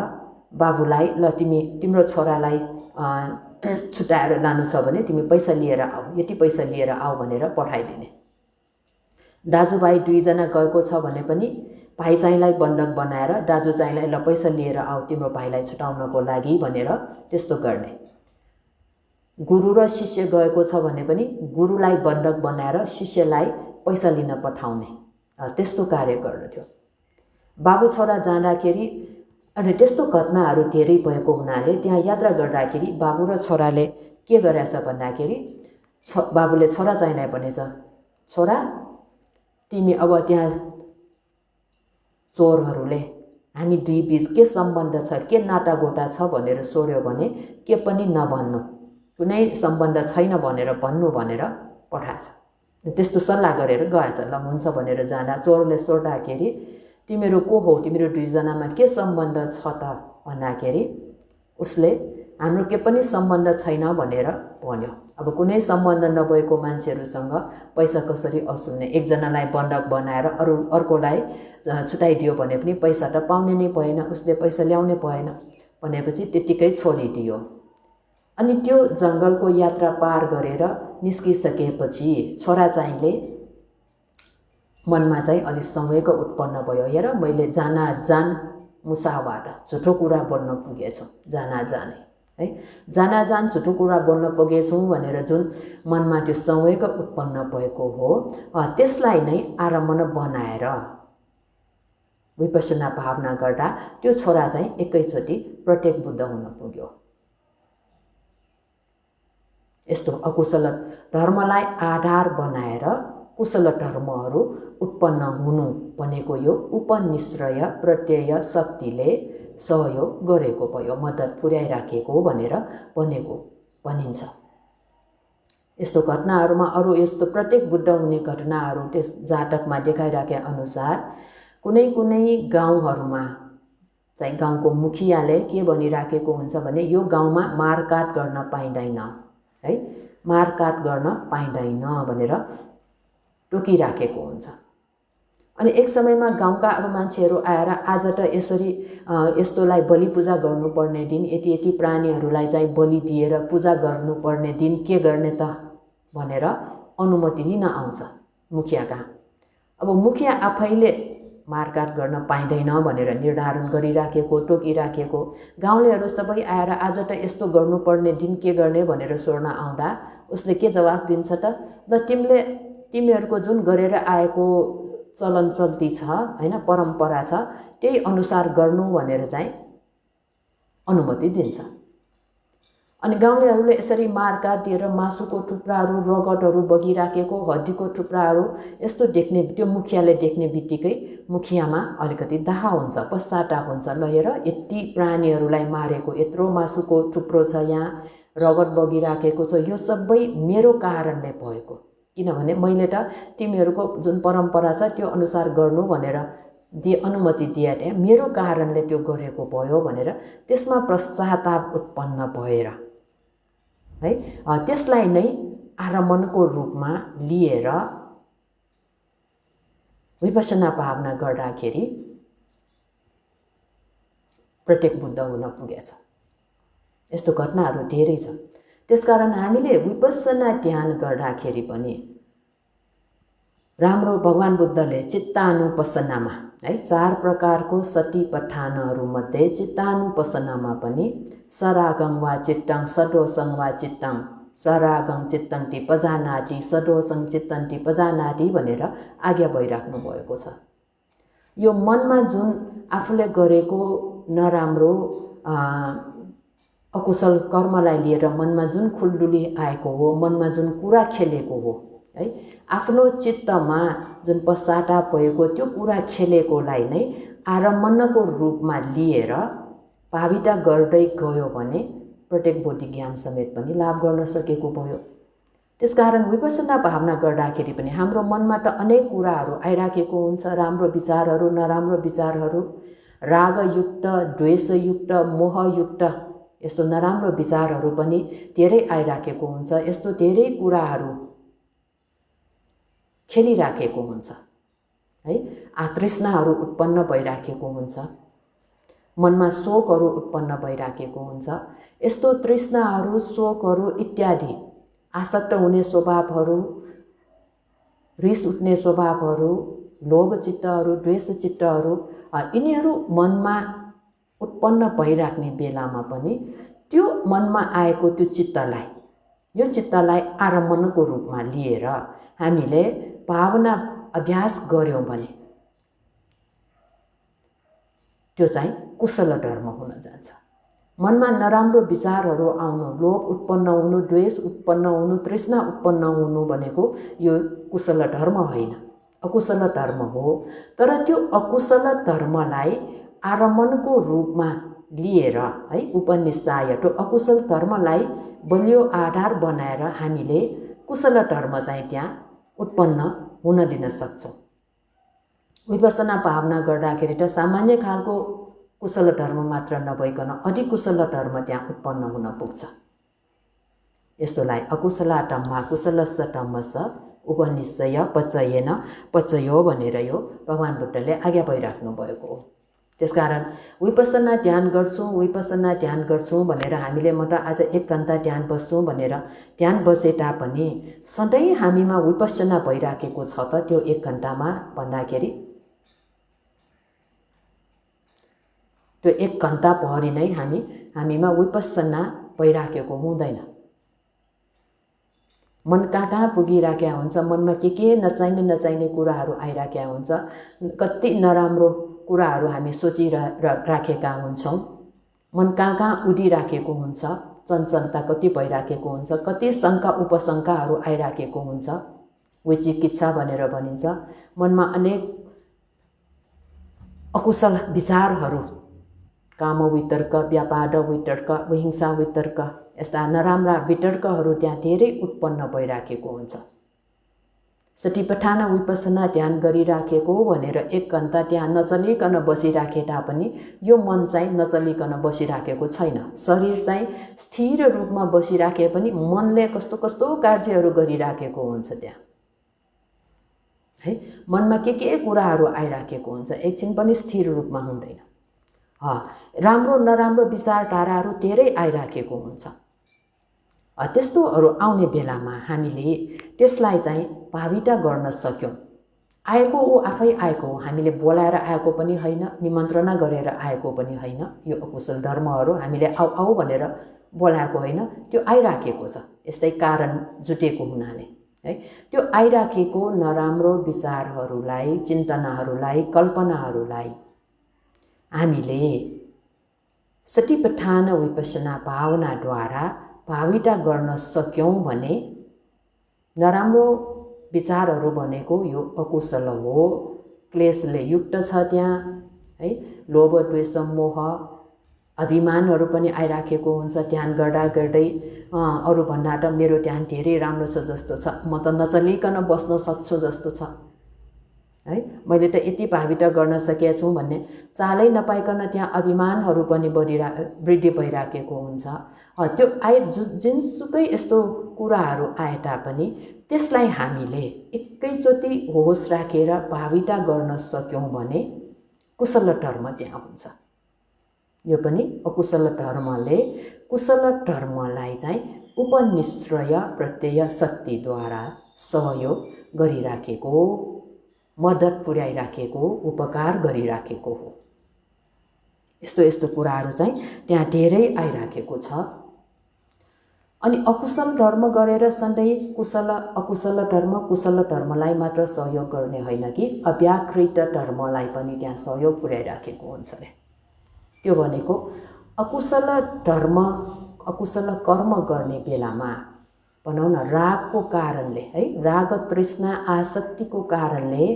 बाबुलाई, ल तिम्रो छोरालाई छुट्याएर लानु छ भने तिमी पैसा लिएर आऊ, यति पैसा लिएर आऊ भनेर पठाइदिने। दाजुभाइ दुईजना गएको छ भने पनि भाइ चाहिँलाई बन्धक बनाएर दाजु चाहिँलाई ल पैसा लिएर आऊ तिम्रो भाइलाई छुटाउनको लागि भनेर त्यस्तो गर्ने। गुरु र शिष्य गएको छ भने पनि गुरुलाई बन्धक बनाएर शिष्यलाई पैसा लिन पठाउने, त्यस्तो कार्य गर्दथ्यो। बाबु छोरा जाँदाखेरि अनि त्यस्तो घटनाहरू धेरै भएको हुनाले त्यहाँ यात्रा गर्दाखेरि बाबु र छोराले के गरेछ भन्दाखेरि, बाबुले छोरा चाहिँलाई भनेछ, छोरा तिमी अब त्यहाँ चोरहरूले हामी दुई बीच के सम्बन्ध छ, के नाटागोटा छ भनेर सोध्यो भने के पनि नभन्नु, कुनै सम्बन्ध छैन भनेर भन्नु भनेर पठाएछ। त्यस्तो सल्लाह गरेर गएछ। ल हुन्छ भनेर जाँदा चोरले सोद्धाखेरि तिमीहरू को हो, तिमीहरू दुईजनामा के सम्बन्ध छ त भन्दाखेरि उसले हाम्रो के पनि सम्बन्ध छैन भनेर भन्यो। अब कुनै सम्बन्ध नभएको मान्छेहरूसँग पैसा कसरी असुल्ने? एकजनालाई बन्धक बनाएर अर्कोलाई छुटाइदियो भने पनि पैसा त पाउने नै भएन, उसले पैसा ल्याउने भएन भनेपछि त्यतिकै छोडिदियो। अनि त्यो जङ्गलको यात्रा पार गरेर निस्किसकेपछि छोरा चाहिँले मनमा चाहिँ अलिक संवेग उत्पन्न भयो। हेर मैले जान मुसाबाट झुटो कुरा बोल्न पुगेछु, जाने है, जान झुटो कुरा बोल्न पुगेछु भनेर जुन मनमा त्यो संवेग उत्पन्न भएको हो, त्यसलाई नै आरम्भन बनाएर विपश्यना भावना गर्दा त्यो छोरा चाहिँ एकैचोटि प्रत्येक बुद्ध हुन पुग्यो। यस्तो अकुशल धर्मलाई आधार बनाएर कुशल धर्महरू उत्पन्न हुनु भनेको यो उपनिश्रय प्रत्यय शक्तिले सहयोग गरेको भयो, मद्दत पुर्याइराखेको भनेर भनिन्छ। यस्तो घटनाहरूमा अरू यस्तो प्रत्येक बुद्ध हुने घटनाहरू त्यस जातकमा देखाइराखे अनुसार कुनै गाउँहरूमा चाहिँ गाउँको मुखियाले के भनिराखेको हुन्छ भने यो गाउँमा मारकाट गर्न पाइँदैन है, मारकाट गर्न पाइँदैन भनेर टोकिराखेको हुन्छ। अनि एक समयमा गाउँका अरू मान्छेहरू आएर आज त यसरी यस्तोलाई बलि पूजा गर्नुपर्ने दिन, यति प्राणीहरूलाई चाहिँ बलि दिएर पूजा गर्नुपर्ने दिन के गर्ने त भनेर अनुमति लिन आउँछ मुखिया कहाँ। अब मुखिया आफैले मारकाट गर्न पाइँदैन भनेर निर्धारण गरिराखेको, टोकिराखेको, गाउँलेहरू सबै आएर आज त यस्तो गर्नुपर्ने दिन के गर्ने भनेर सोध्न आउँदा उसले के जवाफ दिन्छ त, ल तिमीहरूको जुन गरेर आएको चलन चल्ती छ हैन, परम्परा छ, त्यही अनुसार गर्नु भनेर चाहिँ अनुमति दिन्छ। अनि गाउँलेहरूले यसरी मारकाट दिएर मासुको टुक्राहरू, रगतहरू बगिराखेको, हड्डीको टुक्राहरू यस्तो देख्ने, त्यो मुखियाले देख्ने बित्तिकै मुखियामा अलिकति दाह हुन्छ, पश्चाताप हुन्छ। ल हेर यति प्राणीहरूलाई मारेको, यत्रो मासुको टुक्रो छ, यहाँ रगत बगिराखेको छ, यो सबै मेरो कारणले भएको, किनभने मैले त तिमीहरूको जुन परम्परा छ त्यो अनुसार गर्नु भनेर अनुमति दिए थिएँ, मेरो कारणले त्यो गरेको भयो भनेर त्यसमा पश्चाताप उत्पन्न भएर है त्यसलाई नै आरमणको रूपमा लिएर विपश्यना भावना गर्दाखेरि प्रत्येक बुद्ध हुन पुगेछ। यस्तो घटनाहरू धेरै छ। त्यसकारण हामीले विपश्यना ध्यान गर्दाखेरि पनि राम्रो भगवान बुद्धले चित्तानुपसन्नामा है 4 प्रकारको सतिपट्ठानहरूमध्ये चित्तानुपसन्नामा पनि सरागं वा चित्तं सदोषं वा चित्तं सरागं चित्तन्ति पजानाति सदोषं चित्तन्ति पजानाति भनेर आज्ञा भइराख्नु भएको छ। यो मनमा जुन आफूले गरेको नराम्रो अकुशल कर्मलाई लिएर मनमा जुन खुल्दुली आएको हो, मनमा जुन कुरा खेलेको हो है, आफ्नो चित्तमा जुन पश्चाताप भएको त्यो कुरा खेलेकोलाई नै आरमणको रूपमा लिएर भाविता गर्दै गयो भने प्रत्येक बोधि ज्ञान समेत पनि लाभ गर्न सकेको भयो। त्यसकारण विपश्यना भावना गर्दाखेरि पनि हाम्रो मनमा त अनेक कुराहरू आइराखेको हुन्छ, राम्रो विचारहरू, नराम्रो विचारहरू, रागयुक्त, द्वेषयुक्त, मोहयुक्त यस्तो नराम्रो विचारहरू पनि धेरै आइराखेको हुन्छ। यस्तो धेरै कुराहरू खेलिराखेको हुन्छ है, तृष्णाहरू उत्पन्न भइराखेको हुन्छ, मनमा शोकहरू उत्पन्न भइराखेको हुन्छ। यस्तो तृष्णाहरू, शोकहरू इत्यादि आसक्त हुने स्वभावहरू, रिस उठ्ने स्वभावहरू, लोभ चित्तहरू, द्वेष चित्तहरू यिनीहरू मनमा उत्पन्न भइराख्ने बेलामा पनि त्यो मनमा आएको यो चित्तलाई आरमणको रूपमा लिएर हामीले भावना अभ्यास गर्यौं भने त्यो चाहिँ कुशल धर्म हुन जान्छ। मनमा नराम्रो विचारहरू आउनु, लोभ उत्पन्न हुनु, द्वेष उत्पन्न हुनु, तृष्णा उत्पन्न हुनु भनेको यो कुशल धर्म होइन, अकुशल धर्म हो। तर त्यो अकुशल धर्मलाई आरमणको रूपमा लिएर है उपनिषाय त्यो अकुशल धर्मलाई बलियो आधार बनाएर हामीले कुशल धर्म चाहिँ त्यहाँ उत्पन्न हुन दिन सक्छौं। विपश्यना भावना गर्दाखेरि त सामान्य खालको कुशल धर्म मात्र नभइकन अधिक कुशल धर्म त्यहाँ उत्पन्न हुन पुग्छ। यस्तोलाई अकुशलाटम्मा कुशलस्य धम्मस्य उपनिषय पचयेन पचयो भनेर यो भगवान बुद्धले आज्ञा भइराख्नु भएको हो। त्यसकारण विपश्यना ध्यान गर्छौं भनेर हामीले म त आज 1 घण्टा ध्यान बस्छौं भनेर ध्यान बसे तापनि सधैँ हामीमा विपश्यना भइराखेको छ त त्यो 1 घण्टामा भन्दाखेरि त्यो 1 घण्टा भरि नै हामीमा विपश्यना भइराखेको हुँदैन। मन कहाँ पुगिराखेको हुन्छ, मनमा के नचाहिने कुराहरू आइराखेको हुन्छ, कति नराम्रो कुराहरू हामी सोचिराखेका हुन्छौं, मन कहाँ उडिराखेको हुन्छ, चञ्चलता कति भइराखेको हुन्छ, कति शङ्का उपशङ्काहरू आइराखेको हुन्छ, विचिकित्सा भनेर भनिन्छ। मनमा अनेक अकुशल विचारहरू कामवितर्क, व्यापाद वितर्क, विहिंसा वितर्क, यस्ता नराम्रा वितर्कहरू त्यहाँ धेरै उत्पन्न भइराखेको हुन्छ। सतिपठान विपसना ध्यान गरिराखेको भनेर 1 घण्टा त्यहाँ नचलिकन बसिराखे तापनि यो मन चाहिँ नचलिकन बसिराखेको छैन। शरीर चाहिँ स्थिर रूपमा बसिराखे पनि मनले कस्तो कस्तो कार्यहरू गरिराखेको हुन्छ त्यहाँ, है। मनमा के कुराहरू आइराखेको हुन्छ, एकछिन पनि स्थिर रूपमा हुँदैन। राम्रो नराम्रो विचारधाराहरू धेरै आइराखेको हुन्छ। त्यस्तोहरू आउने बेलामा हामीले त्यसलाई चाहिँ भाविता गर्न सक्यौँ। आएको ऊ आफै आएको हो, हामीले बोलाएर आएको पनि होइन, निमन्त्रणा गरेर आएको पनि होइन। यो अकुशल धर्महरू हामीले आऊ आऊ भनेर बोलाएको होइन, त्यो आइराखेको छ। यस्तै कारण जुटेको हुनाले, है, त्यो आइराखेको नराम्रो विचारहरूलाई, चिन्तनाहरूलाई, कल्पनाहरूलाई हामीले सतिपठान विपसना भावनाद्वारा भाविता गर्न सक्यौँ भने नराम्रो विचारहरू भनेको यो अकुशल हो, क्लेशले युक्त छ त्यहाँ, है। लोभ, द्वेष, मोह, अभिमानहरू पनि आइराखेको हुन्छ। ध्यान गर्दा गर्दै अरूभन्दा त मेरो ध्यान धेरै राम्रो छ जस्तो छ, म त नचलिकन बस्न सक्छु जस्तो छ, है, मैले त यति भाविता गर्न सकेको छु भन्ने चालै नपाइकन त्यहाँ अभिमानहरू पनि वृद्धि भइराखेको हुन्छ। त्यो जुनसुकै यस्तो कुराहरू आए तापनि त्यसलाई हामीले एकैचोटि होस राखेर भाविता गर्न सक्यौँ भने कुशल धर्म त्यहाँ हुन्छ। यो पनि अकुशल धर्मले कुशल धर्मलाई चाहिँ उपनिश्रय प्रत्यय शक्तिद्वारा सहयोग गरिराखेको, मद्दत पुर्याइराखेको, उपकार गरिराखेको हो। यस्तो कुराहरू चाहिँ त्यहाँ धेरै आइराखेको छ। अनि अकुशल धर्म गरेर सधैँ अकुशल धर्म कुशल धर्मलाई मात्र सहयोग गर्ने होइन कि अव्याकृत धर्मलाई पनि त्यहाँ सहयोग पुर्याइराखेको हुन्छ अरे। त्यो भनेको अकुशल धर्म, अकुशल कर्म गर्ने बेलामा भनौँ न रागको कारणले, है, राग तृष्णा आसक्तिको कारणले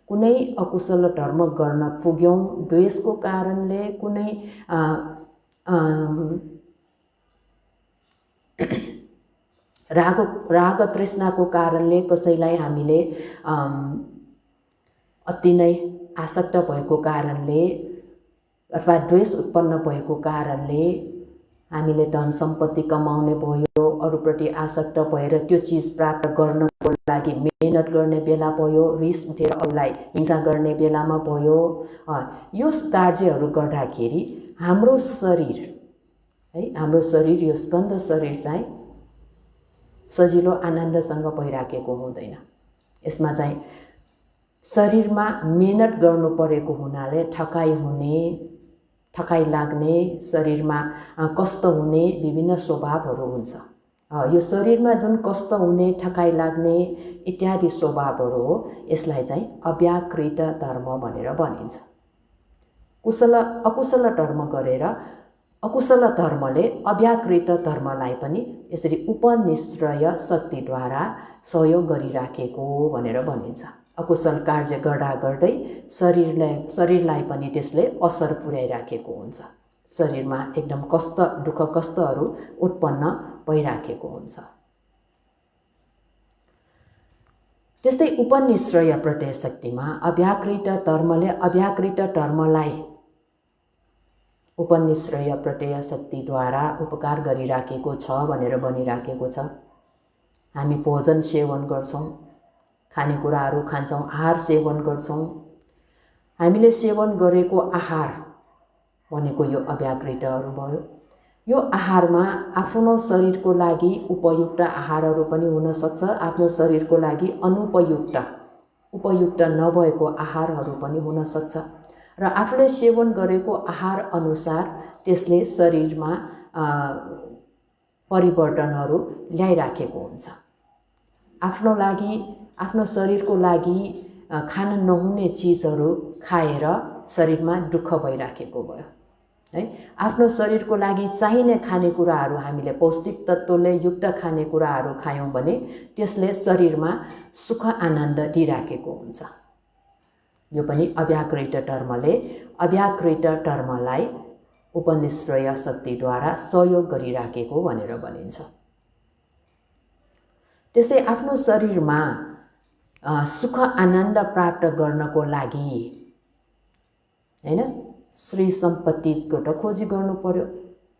कुनै अकुशल धर्म गर्न पुग्यौँ, द्वेषको कारणले कुनै राग तृष्णाको कारणले कसैलाई हामीले अति नै आसक्त भएको कारणले अथवा द्वेष उत्पन्न भएको कारणले हामीले धन सम्पत्ति कमाउने भयो, अरूप्रति आसक्त भएर त्यो चिज प्राप्त गर्नको लागि मेहनत गर्ने बेला भयो, रिस उठेर अरूलाई हिंसा गर्ने बेलामा भयो। यो कार्यहरू गर्दाखेरि हाम्रो शरीर, है, हाम्रो शरीर, यो स्कन्द शरीर चाहिँ सजिलो आनन्दसँग भइराखेको हुँदैन। यसमा चाहिँ शरीरमा मेहनत गर्नु परेको हुनाले थकाइ हुने, थकाइ लाग्ने, शरीरमा कष्ट हुने विभिन्न स्वभावहरू हुन्छ। यो शरीरमा जुन कष्ट हुने, थकाइ लाग्ने इत्यादि स्वभावहरू हो, यसलाई चाहिँ अव्याकृत धर्म भनेर भनिन्छ। अकुशल धर्म गरेर अकुशल धर्मले अव्याकृत धर्मलाई पनि यसरी उपनिश्रय शक्तिद्वारा सहयोग गरिराखेको भनेर भनिन्छ। अकुशल कार्य गर्दा गर्दै शरीरलाई पनि त्यसले असर पुर्याइराखेको हुन्छ। शरीरमा एकदम कष्ट, दुःख कष्टहरू उत्पन्न भइराखेको हुन्छ। त्यस्तै उपनिश्रय प्रत्यय शक्तिमा अव्याकृत धर्मले अव्याकृत धर्मलाई उपनिश्रय प्रत्यय शक्तिद्वारा उपकार गरिराखेको छ भनेर भनिराखेको छ। हामी भोजन सेवन गर्छौँ, खानेकुराहरू खान्छौँ, आहार सेवन गर्छौँ। हामीले सेवन गरेको आहार भनेको यो अव्याकृतहरू भयो। यो आहारमा आफ्नो शरीरको लागि उपयुक्त आहारहरू पनि हुन सक्छ, आफ्नो शरीरको लागि उपयुक्त नभएको आहारहरू पनि हुन सक्छ र आफूले सेवन गरेको आहार अनुसार त्यसले शरीरमा परिवर्तनहरू ल्याइराखेको हुन्छ। आफ्नो शरीरको लागि खान नहुने चिजहरू खाएर शरीरमा दुःख भइराखेको भयो, है। आफ्नो शरीरको लागि चाहिने खानेकुराहरू हामीले पौष्टिक तत्त्वले युक्त खानेकुराहरू खायौँ भने त्यसले शरीरमा सुख आनन्द दिइराखेको हुन्छ। यो पनि अव्याकृत धर्मले अव्याकृत धर्मलाई उपनिश्रय शक्तिद्वारा सहयोग गरिराखेको भनेर भनिन्छ। त्यस्तै आफ्नो शरीरमा सुख आनन्द प्राप्त गर्नको लागि हैन श्री सम्पत्तिको त खोजी गर्नु पर्यो।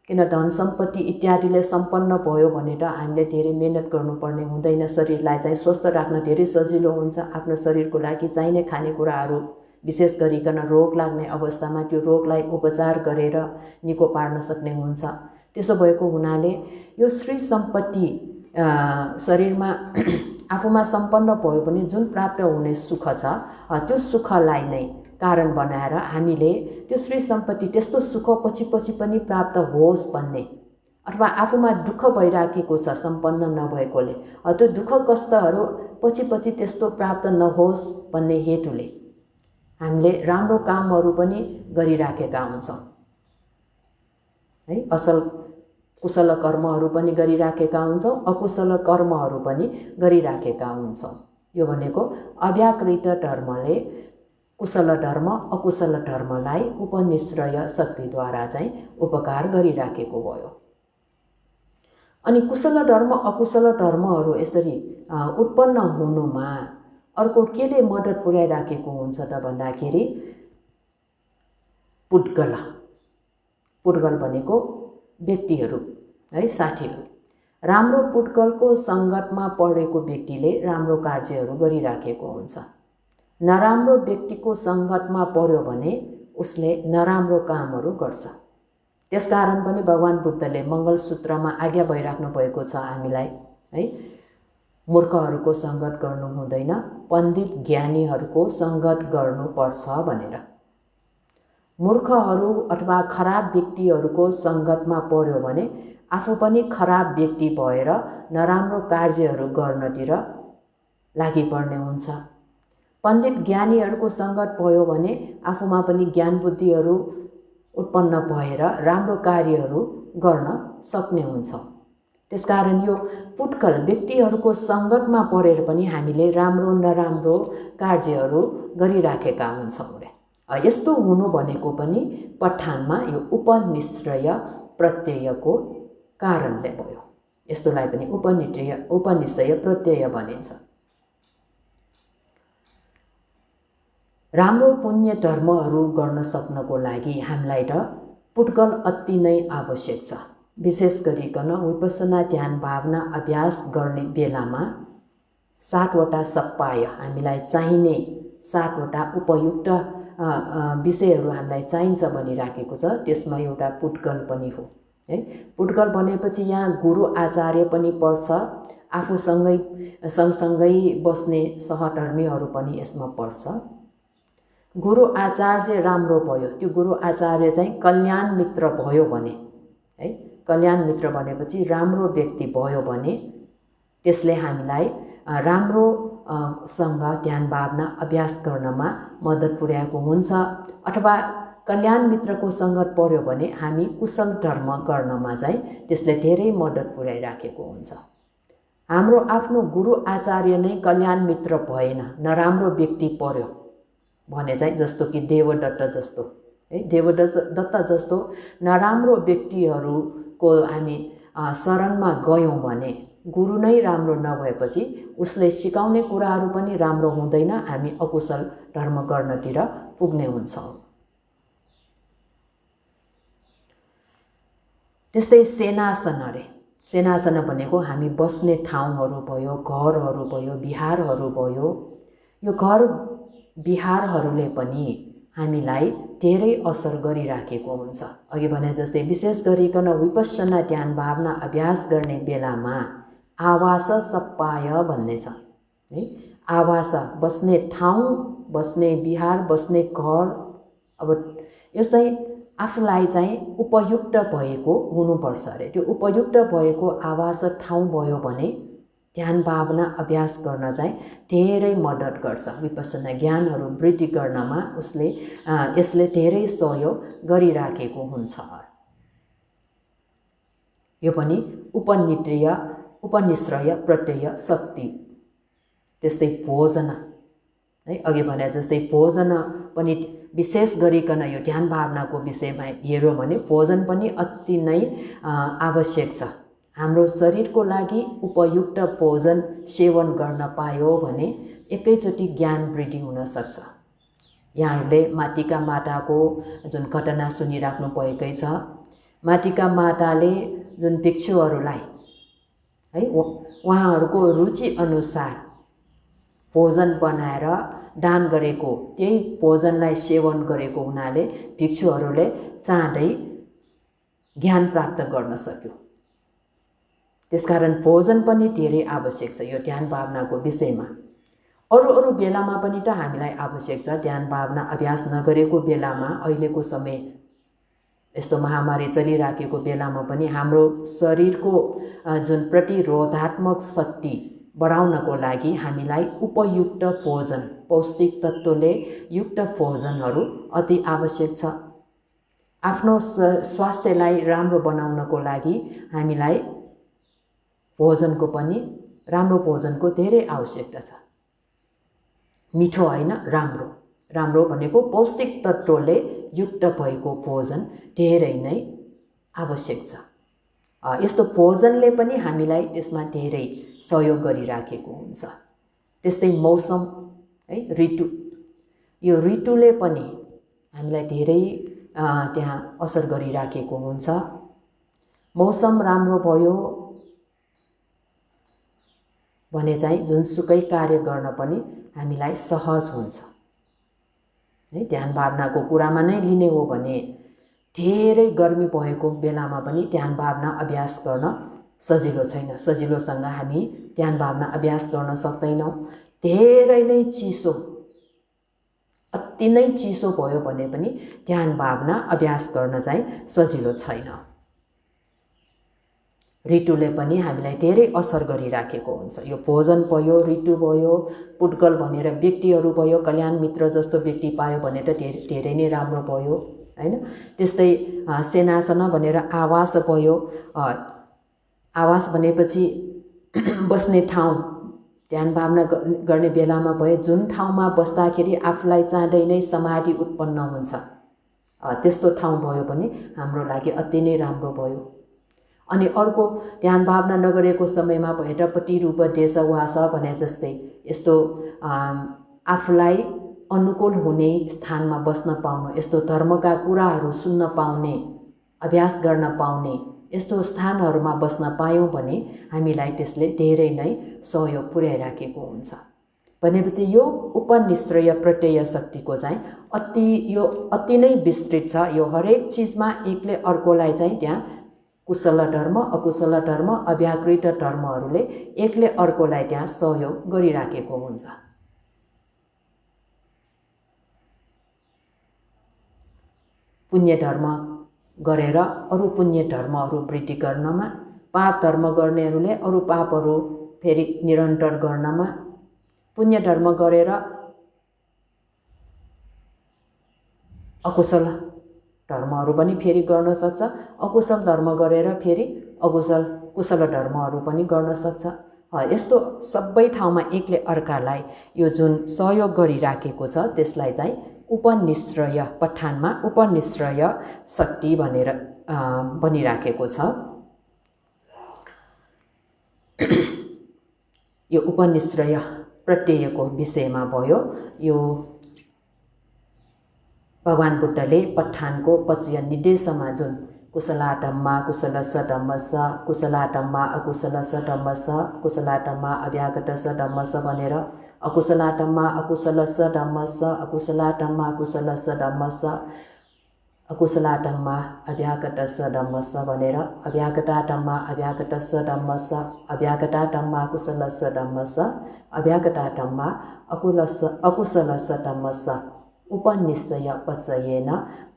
किन धन सम्पत्ति इत्यादिले सम्पन्न भयो भने त हामीले धेरै मेहनत गर्नुपर्ने हुँदैन। शरीरलाई चाहिँ स्वस्थ राख्न धेरै सजिलो हुन्छ। आफ्नो शरीरको लागि चाहिने खानेकुराहरू विशेष गरिकन रोग लाग्ने अवस्थामा त्यो रोगलाई उपचार गरेर निको पार्न सक्ने हुन्छ। त्यसो भएको हुनाले यो श्री सम्पत्ति शरीरमा आफूमा सम्पन्न भयो भने जुन प्राप्त हुने सुख छ त्यो सुखलाई नै कारण बनाएर हामीले त्यो श्री सम्पत्ति त्यस्तो सुख पछि पनि प्राप्त होस् भन्ने, अथवा आफूमा दुःख भइराखेको छ सम्पन्न नभएकोले त्यो दुःख कष्टहरू पछि त्यस्तो प्राप्त नहोस् भन्ने हेतुले हामीले राम्रो कामहरू पनि गरिराखेका हुन्छौँ है। असल कुशल कर्महरू पनि गरिराखेका हुन्छौँ, अकुशल कर्महरू पनि गरिराखेका हुन्छौँ। यो भनेको अव्याकृत धर्मले कुशल धर्म अकुशल धर्मलाई उपनिश्रय शक्तिद्वारा चाहिँ उपकार गरिराखेको भयो। अनि कुशल धर्म अकुशल धर्महरू यसरी उत्पन्न हुनुमा अर्को केले मद्दत पुर्याइराखेको हुन्छ त भन्दाखेरि पुद्गल भनेको व्यक्तिहरू है, साथीहरू। राम्रो पुद्गलको सङ्गतमा परेको व्यक्तिले राम्रो कार्यहरू गरिराखेको हुन्छ। नराम्रो व्यक्तिको सङ्गतमा पर्यो भने उसले नराम्रो कामहरू गर्छ। त्यसकारण पनि भगवान बुद्धले मङ्गलसूत्रमा आज्ञा भइराख्नु भएको छ हामीलाई है, मूर्खहरूको सङ्गत गर्नु हुँदैन, पण्डित ज्ञानीहरूको सङ्गत गर्नुपर्छ भनेर। मूर्खहरू अथवा खराब व्यक्तिहरूको सङ्गतमा पर्यो भने आफू पनि खराब व्यक्ति भएर नराम्रो कार्यहरू गर्नतिर लागिपर्ने हुन्छ। पण्डित ज्ञानीहरूको सङ्गत भयो भने आफूमा पनि ज्ञान बुद्धिहरू उत्पन्न भएर राम्रो कार्यहरू गर्न सक्ने हुन्छ। त्यसकारण यो पुद्गल व्यक्तिहरूको सङ्गतमा परेर पनि हामीले राम्रो नराम्रो कार्यहरू गरिराखेका हुन्छौँ। यस्तो हुनु भनेको पनि पठानमा यो उपनिश्रय प्रत्ययको कारणले भयो। यस्तोलाई पनि उपनिश्रय प्रत्यय भनिन्छ। राम्रो पुण्य धर्महरू गर्न सक्नको लागि हामीलाई त पुद्गल अति नै आवश्यक छ। विशेष गरिकन विपश्यना ध्यान भावना अभ्यास गर्ने बेलामा 7वटा सप्पाय हामीलाई चाहिने 7वटा उपयुक्त विषयहरू हामीलाई चाहिन्छ भनिराखेको छ। त्यसमा एउटा पुद्गल पनि हो है। पुद्गल भनेपछि यहाँ गुरु आचार्य पनि पर्छ, आफूसँगै सँगसँगै बस्ने सहधर्मीहरू पनि यसमा पर्छ। गुरु आचार्य राम्रो भयो, त्यो गुरु आचार्य चाहिँ कल्याण मित्र भयो भने है, कल्याण मित्र भनेपछि राम्रो व्यक्ति भयो भने त्यसले हामीलाई राम्रो सँग ध्यान भावना अभ्यास गर्नमा मद्दत पुर्याएको हुन्छ। अथवा कल्याण मित्रको सङ्गत पर्यो भने हामी कुशल धर्म गर्नमा चाहिँ त्यसले धेरै मद्दत पुर्याइराखेको हुन्छ। हाम्रो आफ्नो गुरु आचार्य नै कल्याण मित्र भएन, नराम्रो व्यक्ति पर्यो भने चाहिँ जस्तो कि देवदत्त जस्तो है, देवदत्त जस्तो नराम्रो व्यक्तिहरूको हामी शरणमा गयौँ भने गुरु नै राम्रो नभएपछि उसले सिकाउने कुराहरू पनि राम्रो हुँदैन, हामी अकुशल धर्म गर्नतिर पुग्ने हुन्छौँ। त्यस्तै सेनासन भनेको हामी बस्ने ठाउँहरू भयो, घरहरू भयो, विहारहरू भयो। यो घर विहारहरूले पनि हामीलाई धेरै असर गरिराखेको हुन्छ। अघि भने जस्तै विशेष गरिकन विपश्यना ध्यान भावना अभ्यास गर्ने बेलामा आवास सप्पाय भन्ने छ है। आवास बस्ने ठाउँ, बस्ने विहार, बस्ने घर, अब यो चाहिँ आफूलाई चाहिँ उपयुक्त भएको हुनुपर्छ अरे। त्यो उपयुक्त भएको आवास ठाउँ भयो भने ध्यान भावना अभ्यास गर्न चाहिँ धेरै मद्दत गर्छ। विपश्यना ज्ञानहरू वृद्धि गर्नमा यसले धेरै सहयोग गरिराखेको हुन्छ। यो पनि उपनिश्रय प्रत्यय शक्ति। त्यस्तै भोजन है, अघि भने जस्तै भोजन पनि विशेष गरिकन यो ध्यान भावनाको विषयमा हेर्यो भने भोजन पनि अति नै आवश्यक छ। हाम्रो शरीरको लागि उपयुक्त भोजन सेवन गर्न पायो भने एकैचोटि ज्ञान वृद्धि हुन सक्छ। यहाँहरूले माटीका माटाको जुन घटना सुनिराख्नु भएकै छ। माटीका माटाले जुन भिक्षुहरूलाई है उहाँहरूको रुचि अनुसार भोजन बनाएर दान गरेको, त्यही भोजनलाई सेवन गरेको हुनाले भिक्षुहरूले चाँडै ज्ञान प्राप्त गर्न सक्यो। त्यसकारण भोजन पनि धेरै आवश्यक छ यो ध्यान भावनाको विषयमा। अरू बेलामा पनि त हामीलाई आवश्यक छ। ध्यान भावना अभ्यास नगरेको बेलामा, अहिलेको समय यस्तो महामारी चलिराखेको बेलामा पनि हाम्रो शरीरको जुन प्रतिरोधात्मक शक्ति बढाउनको लागि हामीलाई उपयुक्त भोजन, पौष्टिक तत्त्वले युक्त भोजनहरू अति आवश्यक छ। आफ्नो स्वास्थ्यलाई राम्रो बनाउनको लागि हामीलाई भोजनको पनि, राम्रो भोजनको धेरै आवश्यकता छ। मिठो होइन, राम्रो भनेको पौष्टिक तत्त्वले युक्त भएको भोजन धेरै नै आवश्यक छ। यस्तो भोजनले पनि हामीलाई त्यसमा धेरै सहयोग गरिराखेको हुन्छ। त्यस्तै मौसम है, ऋतु, यो ऋतुले पनि हामीलाई धेरै त्यहाँ असर गरिराखेको हुन्छ। मौसम राम्रो भयो भने चाहिँ जुनसुकै कार्य गर्न पनि हामीलाई सहज हुन्छ है। ध्यान भावनाको कुरामा नै लिने हो भने धेरै गर्मी भएको बेलामा पनि ध्यान भावना अभ्यास गर्न सजिलो छैन। सजिलोसँग हामी ध्यान भावना अभ्यास गर्न सक्दैनौँ। धेरै नै चिसो, अति नै चिसो भयो भने पनि ध्यान भावना अभ्यास गर्न चाहिँ सजिलो छैन। ऋतुले पनि हामीलाई धेरै असर गरिराखेको हुन्छ। यो भोजन भयो, ऋतु भयो, पुड्गल भनेर व्यक्तिहरू भयो, कल्याण मित्र जस्तो व्यक्ति पायो भने त धेरै नै राम्रो भयो हैन। त्यस्तै सेनासना भनेर आवास भयो। आवास भनेपछि बस्ने ठाउँ, ध्यान भावना गर्ने बेलामा भए जुन ठाउँमा बस्दाखेरि आफूलाई चाँडै नै समाधि उत्पन्न हुन्छ, त्यस्तो ठाउँ भयो भने हाम्रो लागि अति नै राम्रो भयो। अनि अर्को, ध्यान भावना नगरेको समयमा भएटपट्टि रूप देश वास भने जस्तै यस्तो आफूलाई अनुकूल हुने स्थानमा बस्न पाउनु, यस्तो धर्मका कुराहरू सुन्न पाउने, अभ्यास गर्न पाउने यस्तो स्थानहरूमा बस्न पायौँ भने हामीलाई त्यसले धेरै नै सहयोग पुर्याइराखेको हुन्छ। भनेपछि यो उपनिश्रय प्रत्यय शक्तिको चाहिँ अति नै विस्तृत छ। यो हरेक चिजमा एकले अर्कोलाई चाहिँ त्यहाँ कुशल धर्म, अकुशल धर्म, अव्याकृत धर्महरूले एकले अर्कोलाई त्यहाँ सहयोग गरिराखेको हुन्छ। पुण्य धर्म गरेर अरू पुण्य धर्महरू वृद्धि गर्नमा, पाप धर्म गर्नेहरूले अरू पापहरू फेरि निरन्तर गर्नमा, पुण्य धर्म गरेर अकुशल धर्महरू पनि फेरि गर्न सक्छ, अकुशल धर्म गरेर फेरि कुशल धर्महरू पनि गर्न सक्छ। यस्तो सबै ठाउँमा एकले अर्कालाई यो जुन सहयोग गरिराखेको छ त्यसलाई चाहिँ उपनिश्रय, पठानमा उपनिश्रय शक्ति भनेर भनिराखेको छ। यो उपनिश्रय प्रत्ययको विषयमा भयो। यो भगवान बुद्धले पठानको पच्य निर्देशमा जुन कुशलाटम्मा कुशलस धम्मस, कुशलाटम्मा अकुशलस धम्मस, कुशलाटम्मा अव्यागतस धम्मस भनेर, अकुशलाटम्मा अकुशलस धम्मस, अकुशलाटम्मा कुशलस धम्मस, अकुशलाटम्मा अव्यागतस धम्मस भनेर, अव्यागताटम्मा अव्यागतस धम्मस, अव्यागताटम्मा कुशलस धम्मस, अव्यागताटम्मा अकुशलस धम्मस, उपनिश्चय पचयेन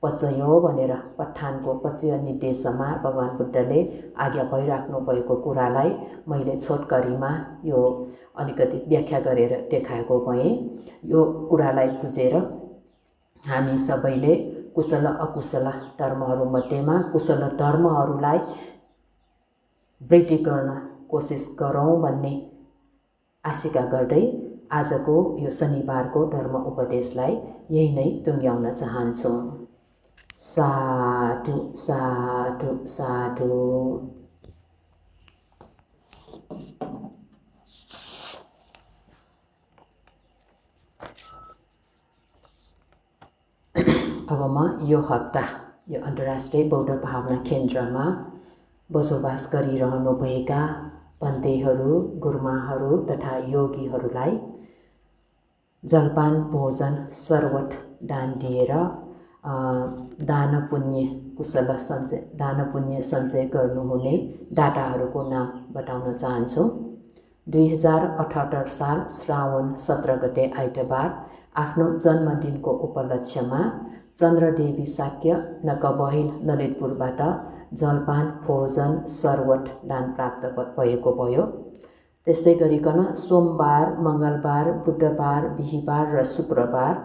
पचयो भनेर पठानको पच्य निर्देशमा भगवान बुद्धले आज्ञा भइराख्नु भएको कुरालाई मैले छोटकरीमा यो अलिकति व्याख्या गरेर देखाएको भएँ। यो कुरालाई बुझेर हामी सबैले कुशल अकुशल धर्महरूमध्येमा कुशल धर्महरूलाई वृद्धि गर्न कोसिस गरौँ भन्ने आशिका गर्दै आजको यो शनिबारको धर्म उपदेशलाई यही नै टुङ्ग्याउन चाहन्छौँ। साधु साधु साधु। अब म यो हप्ता यो अन्तर्राष्ट्रिय बौद्ध भावना केन्द्रमा बसोबास गरिरहनुभएका पन्तेहरू, गुरुमाहरू तथा योगीहरूलाई जलपान, भोजन, सर्वट दान दिएर दान पुण्य सञ्चय गर्नुहुने दाताहरूको नाम बताउन चाहन्छु। 2078 साल श्रावण 17 गते आइतबार आफ्नो जन्मदिनको उपलक्ष्यमा चन्द्रदेवी शाक्य नकबहिल ललितपुरबाट जलपान, भोजन, सर्वट दान प्राप्त भएको भयो। त्यस्तै गरिकन सोमबार, मङ्गलबार, बुधबार, बिहीबार र शुक्रबार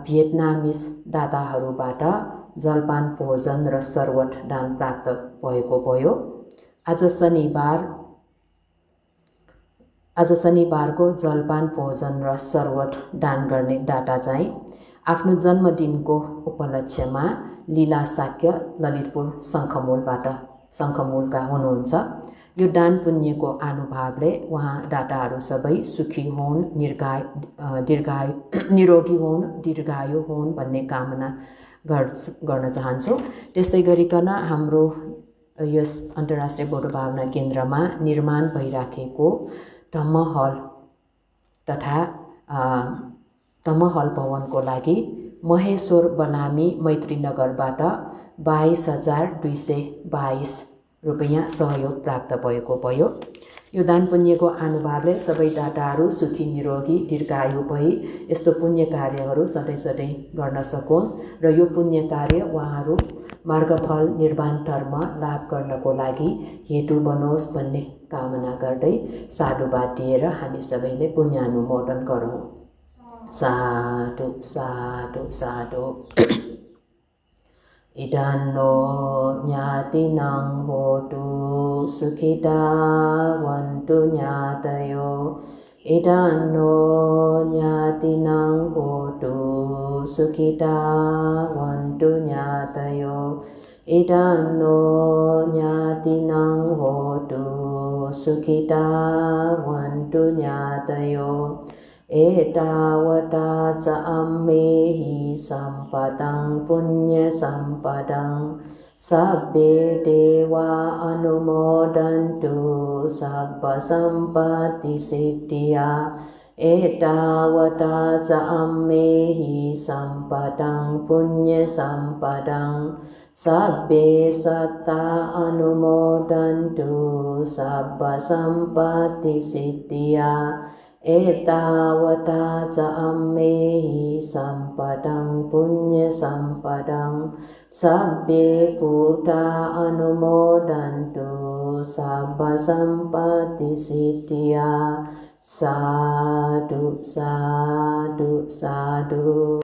भियतनामिज दाताहरूबाट जलपान, भोजन र सर्वट दान प्राप्त भएको भयो। आज शनिबारको जलपान, भोजन र सर्वट दान गर्ने दाता चाहिँ आफ्नो जन्मदिनको उपलक्ष्यमा लीला शाक्य ललितपुर शङ्खमूलका हुनुहुन्छ। यो दान पुण्यको अनुभावले उहाँ दाताहरू सबै सुखी हुन्, निरोगी हुन्, दीर्घायु हुन् भन्ने कामना गर्न चाहन्छु। त्यस्तै गरिकन हाम्रो यस अन्तर्राष्ट्रिय बौद्ध भावना केन्द्रमा निर्माण भइराखेको धम्म हल भवनको लागि महेश्वर बलामी मैत्रीनगरबाट 22,222 रुपैयाँ सहयोग प्राप्त भएको भयो। यो दान पुण्यको अनुभावले सबै दाताहरू सुखी, निरोगी, दीर्घायु भई यस्तो पुण्य कार्यहरू सधैँ गर्न सकोस् र यो पुण्य कार्य उहाँहरू मार्गफल निर्वाण धर्म लाभ गर्नको लागि हेतु बनोस् भन्ने कामना गर्दै साधुवाद दिएर हामी सबैले पुण्यानुमोदन गरौँ। साधु साधु साधु। इदन्नो ज्ञातिनां होतु सुखिता वन्तु ज्ञातयो। इदन्नो ज्ञातिनां होतु सुखिता वन्तु ज्ञातयो। इदन्नो ज्ञातिनां होतु सुखिता वन्तु ज्ञातयो। एतावता च अम्मेहि सम्पदं पुण्यसम्पदं सब्बे देवा अनुमोदन्तु सब्बसम्पत्तिसिद्धिया। एतावता च अम्मेहि सम्पदं पुण्यसम्पदं सब्बे सत्ता अनुमोदन्तु सब्बसम्पत्तिसिद्धिया। एतावता च अम्मेहि सम्पदं पुण्यसम्पदं सब्बे भूता अनुमोदन्तु सब्बसम्पत्तिसिद्धिया। साधु साधु साधु।